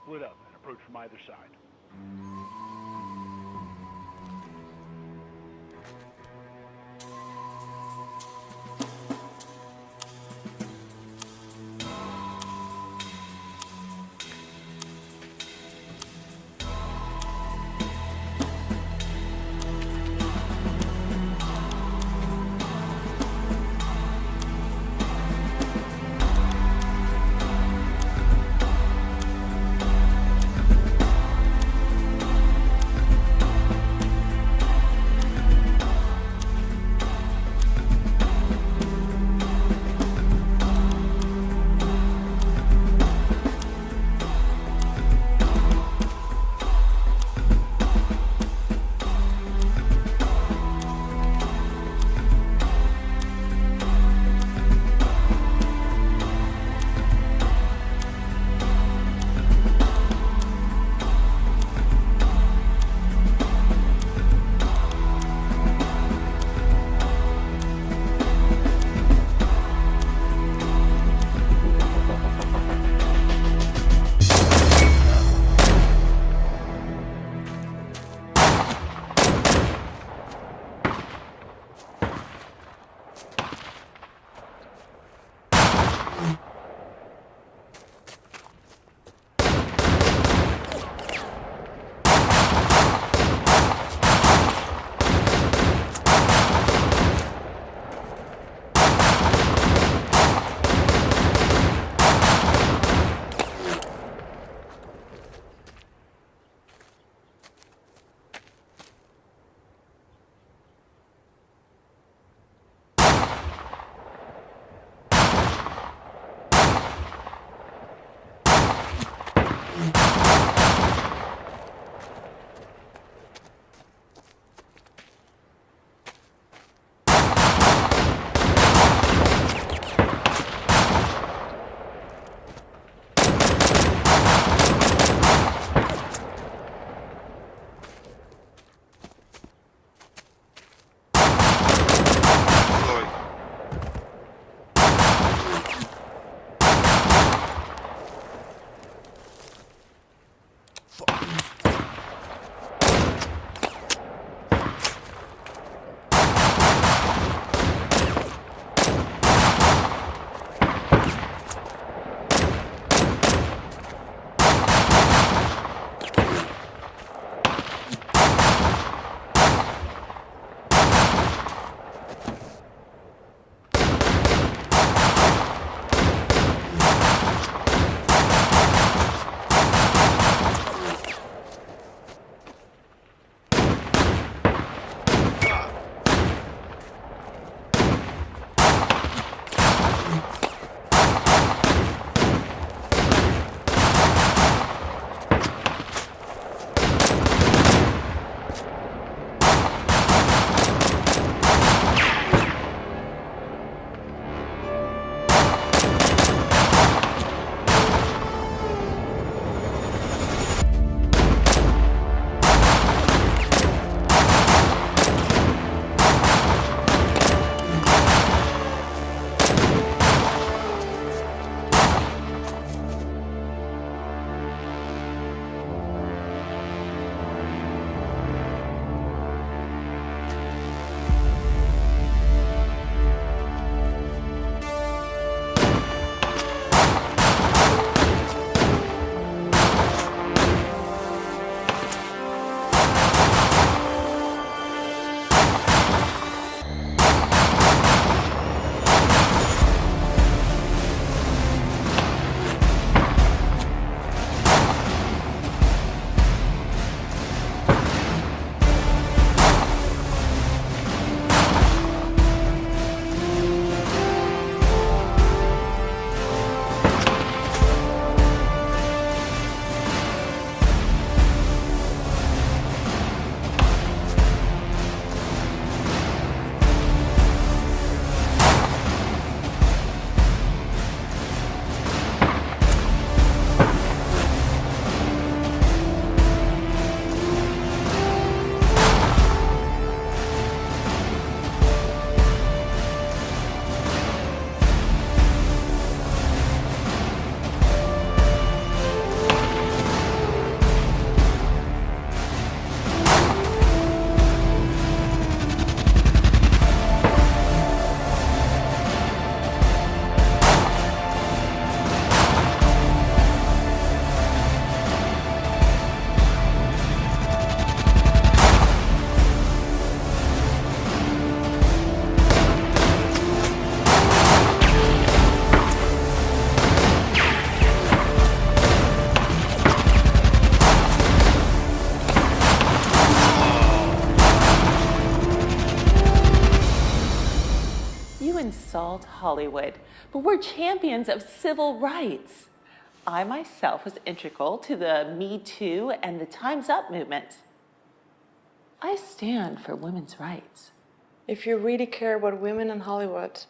Split up and approach from either side. insult Hollywood, but we're champions of civil rights. I myself was integral to the Me Too and the Time's Up movements. I stand for women's rights. If you really care about women in Hollywood,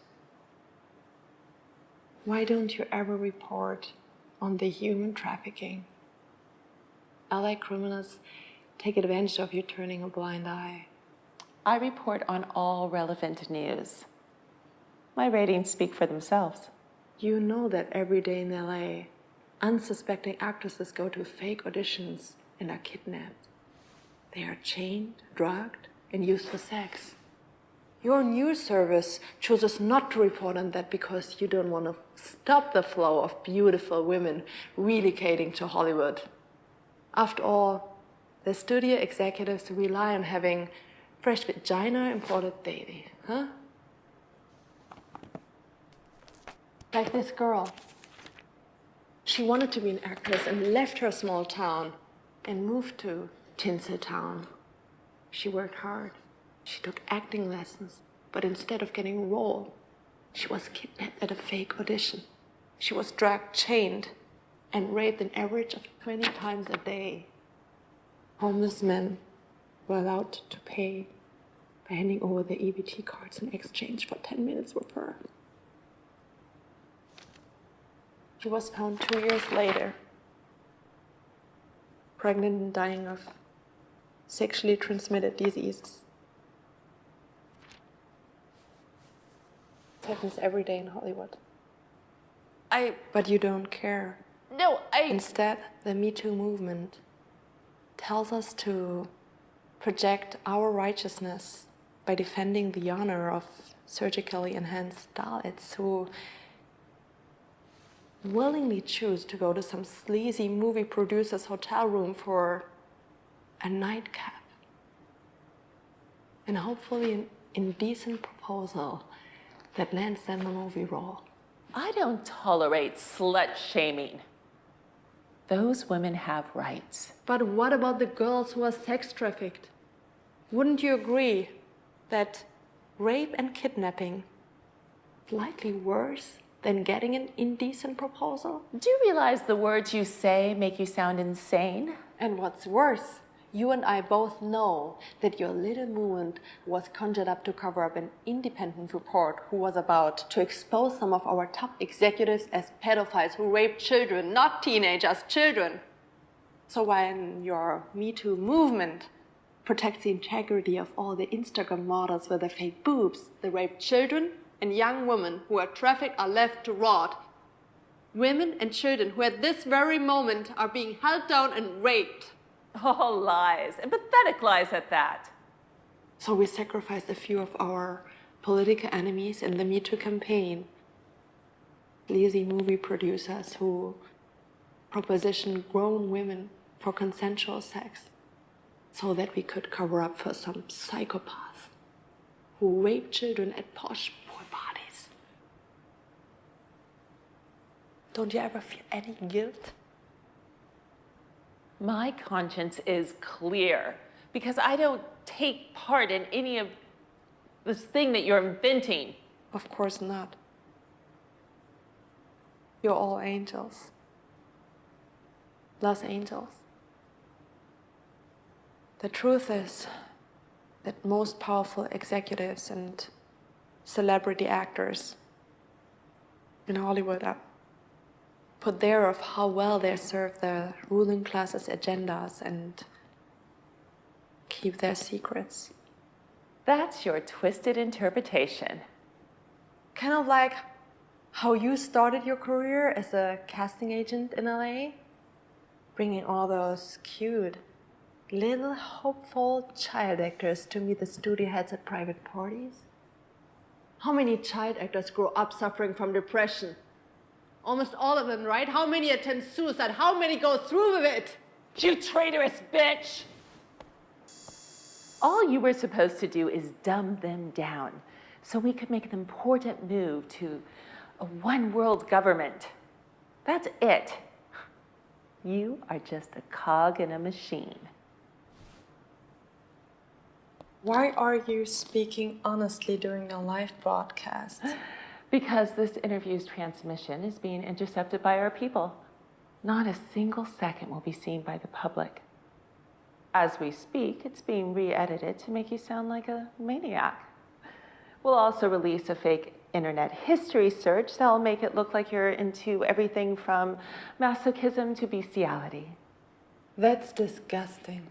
why don't you ever report on the human trafficking? LA criminals take advantage of you turning a blind eye. I report on all relevant news. My ratings speak for themselves. You know that every day in LA, unsuspecting actresses go to fake auditions and are kidnapped. They are chained, drugged, and used for sex. Your news service chooses not to report on that because you don't want to stop the flow of beautiful women relocating to Hollywood. After all, the studio executives rely on having fresh vagina imported daily, huh? Like this girl. She wanted to be an actress and left her small town and moved to Tinseltown. She worked hard. She took acting lessons, but instead of getting a role, she was kidnapped at a fake audition. She was dragged, chained, and raped an average of 20 times a day. Homeless men were allowed to pay by handing over their EBT cards in exchange for 10 minutes with her. She was found 2 years later, pregnant and dying of sexually transmitted diseases. It happens every day in Hollywood. But you don't care. Instead, the Me Too movement tells us to project our righteousness by defending the honor of surgically enhanced Dalits who willingly choose to go to some sleazy movie producer's hotel room for a nightcap and hopefully an indecent proposal that lands them a movie role. I don't tolerate slut shaming. Those women have rights. But what about the girls who are sex trafficked? Wouldn't you agree that rape and kidnapping is likely worse than getting an indecent proposal? Do you realize the words you say make you sound insane? And what's worse, you and I both know that your little movement was conjured up to cover up an independent report who was about to expose some of our top executives as pedophiles who rape children, not teenagers, children. So when your Me Too movement protects the integrity of all the Instagram models with their fake boobs, the raped children and young women who are trafficked are left to rot. Women and children who at this very moment are being held down and raped. All lies, and pathetic lies at that. So we sacrificed a few of our political enemies in the Me Too campaign. Sleazy movie producers who propositioned grown women for consensual sex so that we could cover up for some psychopaths who rape children at posh poor parties. Don't you ever feel any guilt? My conscience is clear because I don't take part in any of this thing that you're inventing. Of course not. You're all angels. Los angels. The truth is that most powerful executives and celebrity actors in Hollywood are put there of how well they serve the ruling class's agendas and keep their secrets. That's your twisted interpretation. Kind of like how you started your career as a casting agent in LA, bringing all those cute, little hopeful child actors to meet the studio heads at private parties. How many child actors grow up suffering from depression? Almost all of them, right? How many attempt suicide? How many go through with it? You traitorous bitch! All you were supposed to do is dumb them down so we could make an important move to a one-world government. That's it. You are just a cog in a machine. Why are you speaking honestly during a live broadcast? Because this interview's transmission is being intercepted by our people. Not a single second will be seen by the public. As we speak, it's being re-edited to make you sound like a maniac. We'll also release a fake internet history search that'll make it look like you're into everything from masochism to bestiality. That's disgusting.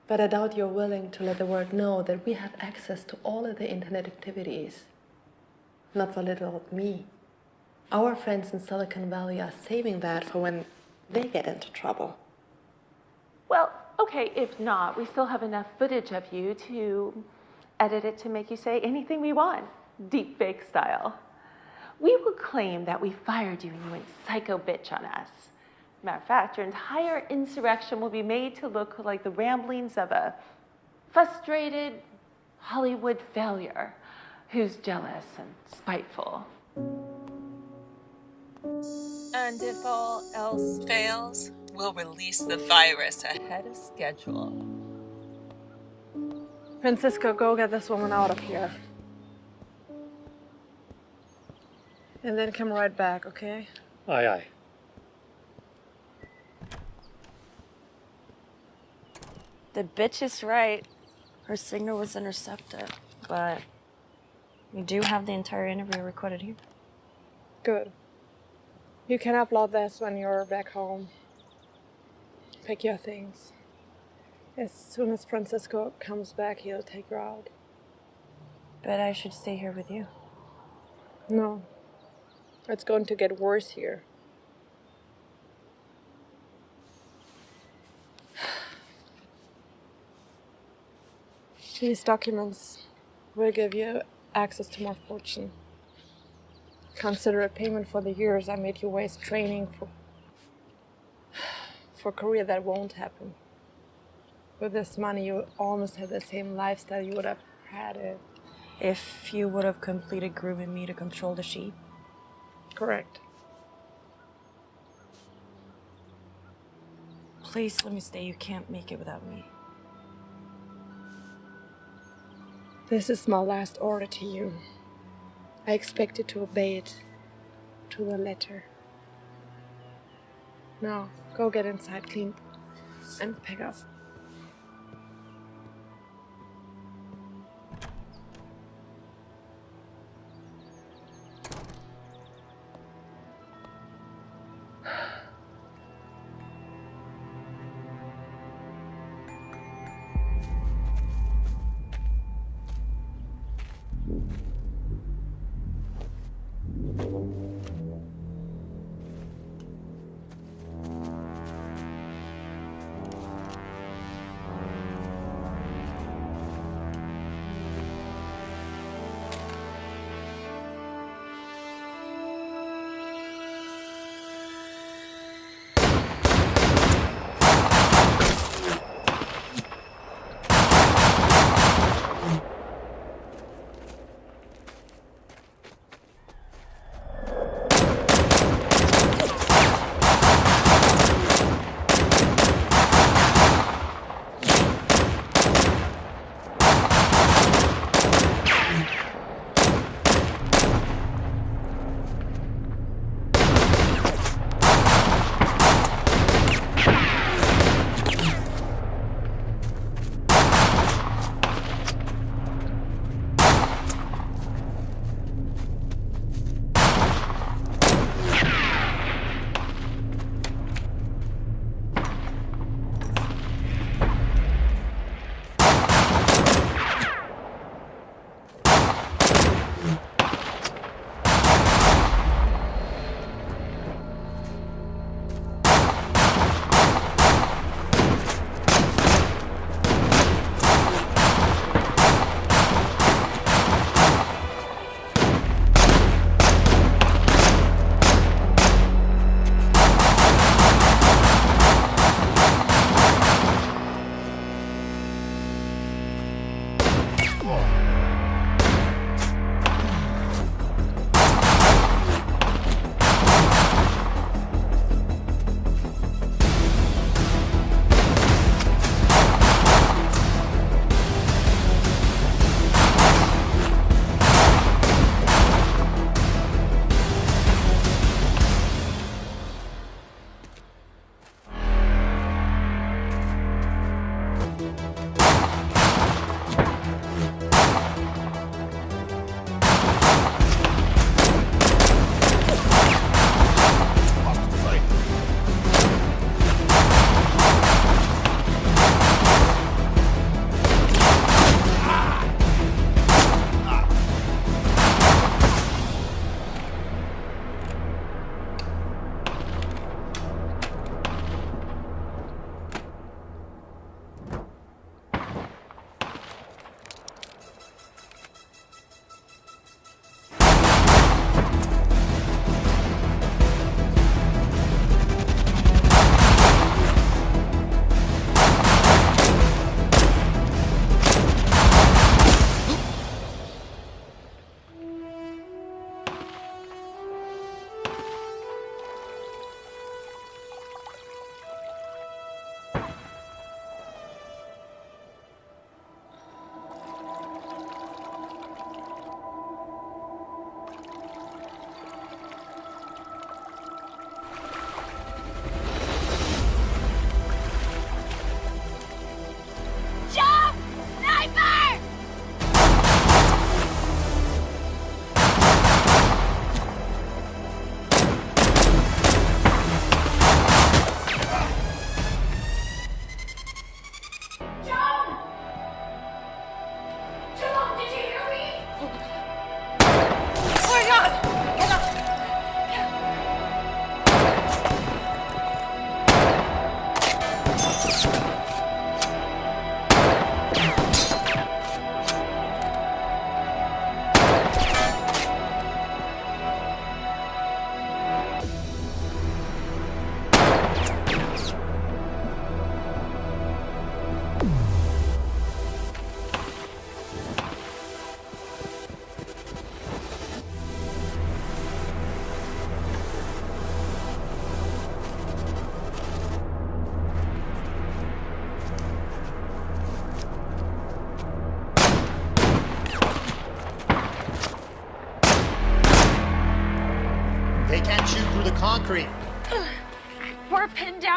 But I doubt you're willing to let the world know that we have access to all of the internet activities. Not for little old me. Our friends in Silicon Valley are saving that for when they get into trouble. Well, okay, if not, we still have enough footage of you to edit it to make you say anything we want, deepfake style. We will claim that we fired you and you went psycho bitch on us. Matter of fact, your entire insurrection will be made to look like the ramblings of a frustrated Hollywood failure who's jealous and spiteful. And if all else fails, we'll release the virus ahead of schedule. Francisco, go get this woman out of here. And then come right back, okay? Aye, aye. The bitch is right. Her signal was intercepted, but we do have the entire interview recorded here. Good. You can upload this when you're back home. Pick your things. As soon as Francisco comes back, he'll take you out. But I should stay here with you. No. It's going to get worse here. These documents will give you access to more fortune. Consider it payment for the years I made you waste training for a career that won't happen. With this money, you almost have the same lifestyle you would have had if you would have completed grooming me to control the sheep. Correct. Please let me stay. You can't make it without me. This is my last order to you. I expect you to obey it to the letter. Now, go get inside, clean, and pack up.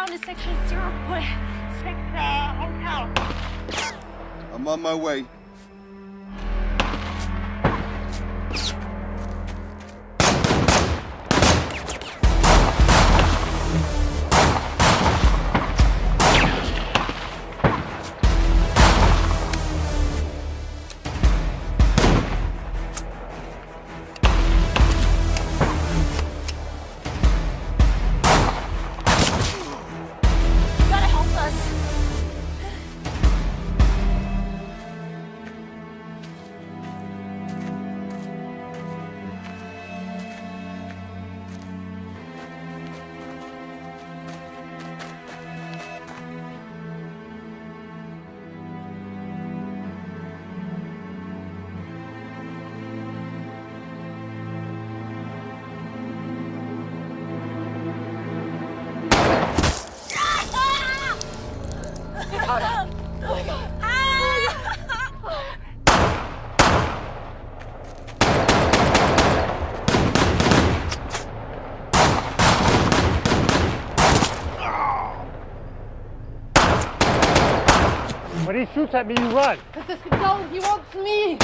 to section 0.6 hotel. I'm on my way. When he shoots at me, you run. Don't, he wants me!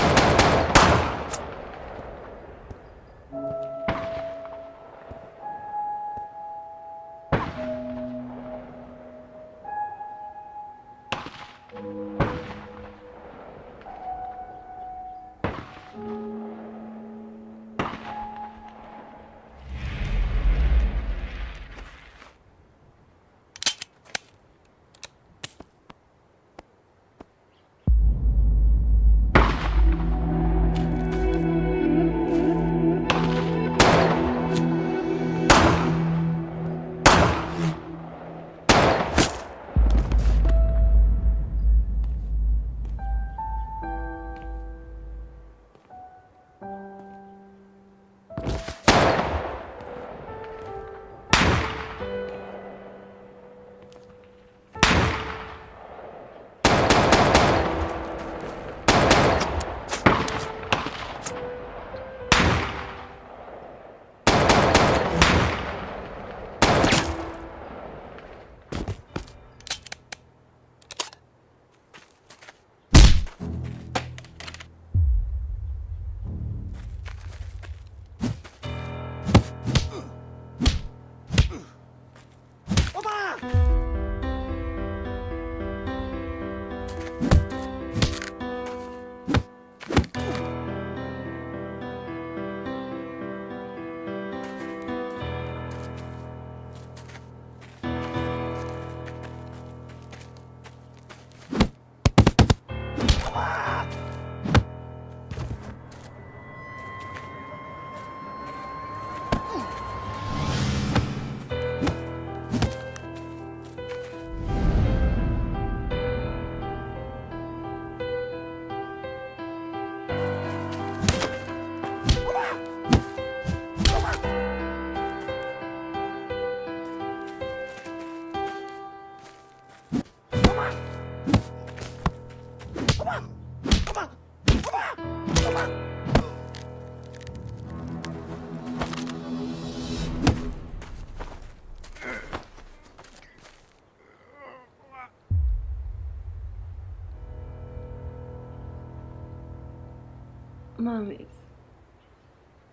Mommy's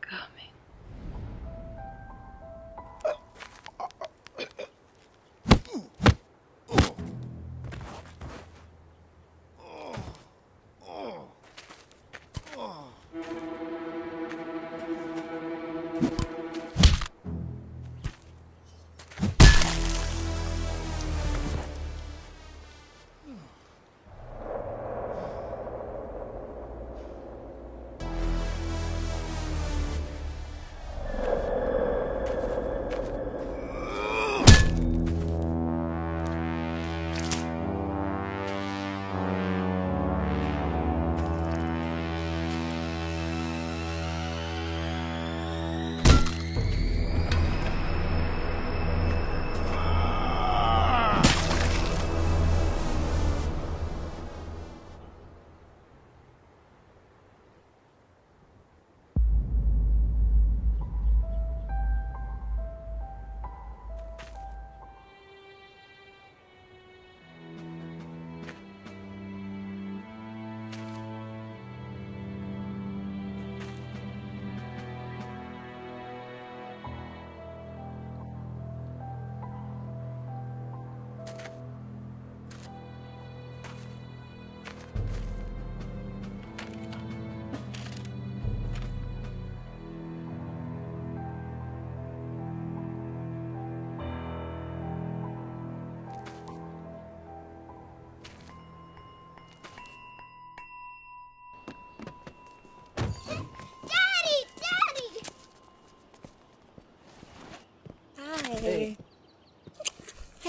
coming.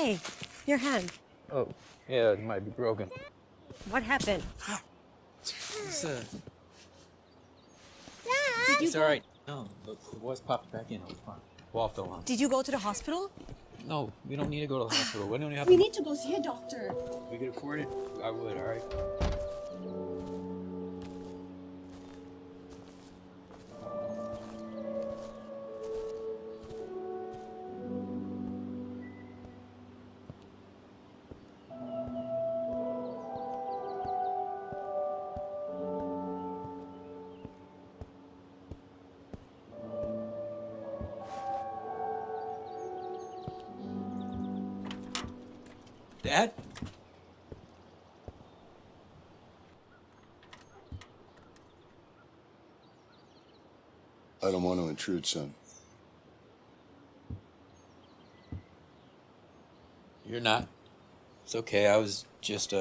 Hey, your hand. Oh, yeah, it might be broken. What happened? It's, Did you it's all right. No, the boys popped back in. It was fine. Walked along. Did you go to the hospital? No, we don't need to go to the hospital. We don't have We to. need to go see a doctor. If we could afford it, I would, all right? Dad? I don't want to intrude, son. You're not. It's okay. I was just,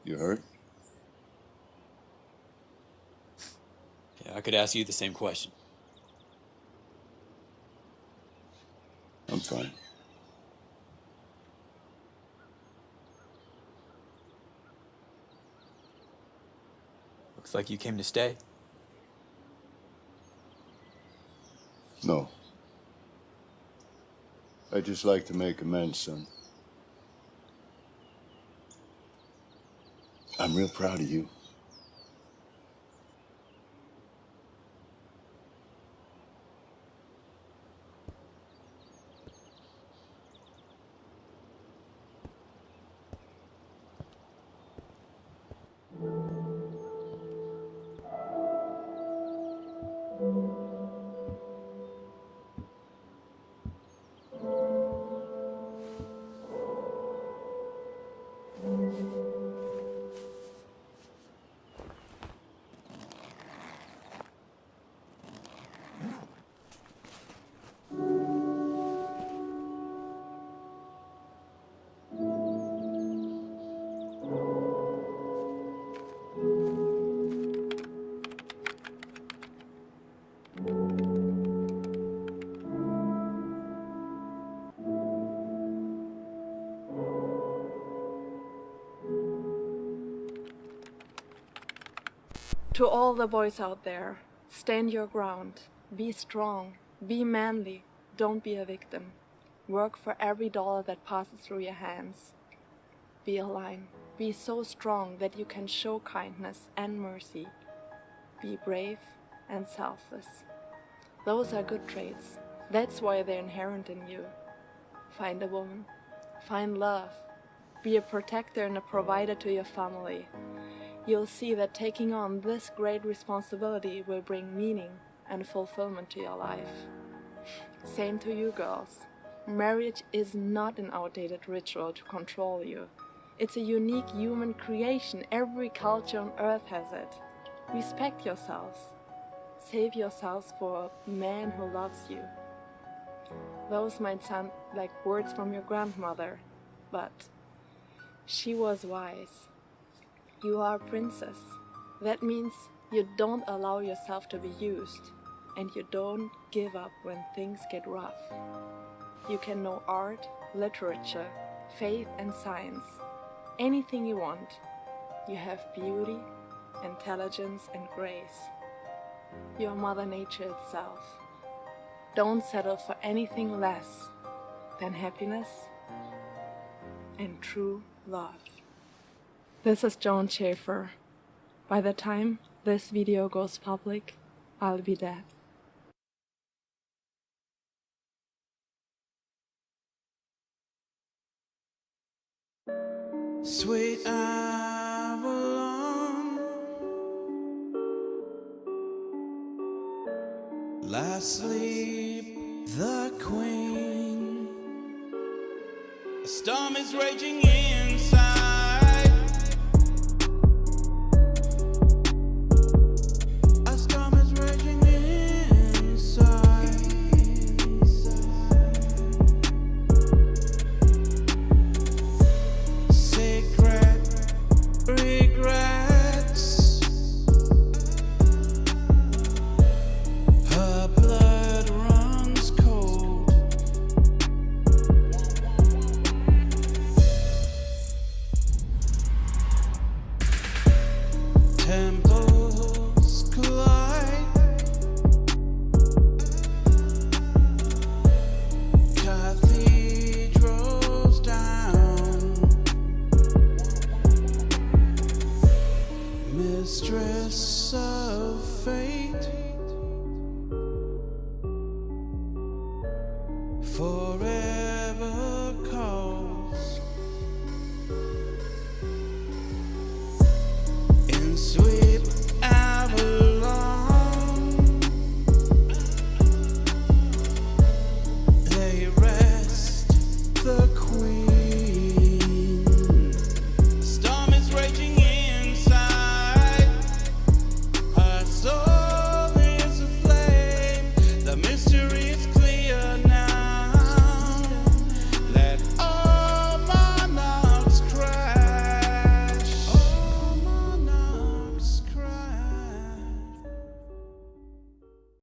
You hurt? Yeah, I could ask you the same question. I'm fine. Looks like you came to stay. No. I'd just like to make amends, son. I'm real proud of you. To all the boys out there, stand your ground, be strong, be manly, don't be a victim. Work for every dollar that passes through your hands. Be a lion, be so strong that you can show kindness and mercy. Be brave and selfless. Those are good traits, that's why they're inherent in you. Find a woman, find love, be a protector and a provider to your family. You'll see that taking on this great responsibility will bring meaning and fulfillment to your life. Same to you girls. Marriage is not an outdated ritual to control you. It's a unique human creation. Every culture on earth has it. Respect yourselves. Save yourselves for a man who loves you. Those might sound like words from your grandmother, but she was wise. You are a princess. That means you don't allow yourself to be used, and you don't give up when things get rough. You can know art, literature, faith and science, anything you want. You have beauty, intelligence and grace. You are Mother Nature itself. Don't settle for anything less than happiness and true love. This is Joan Schaefer. By the time this video goes public, I'll be dead. Sweet Avalon, lie sleep the queen. A storm is raging inside.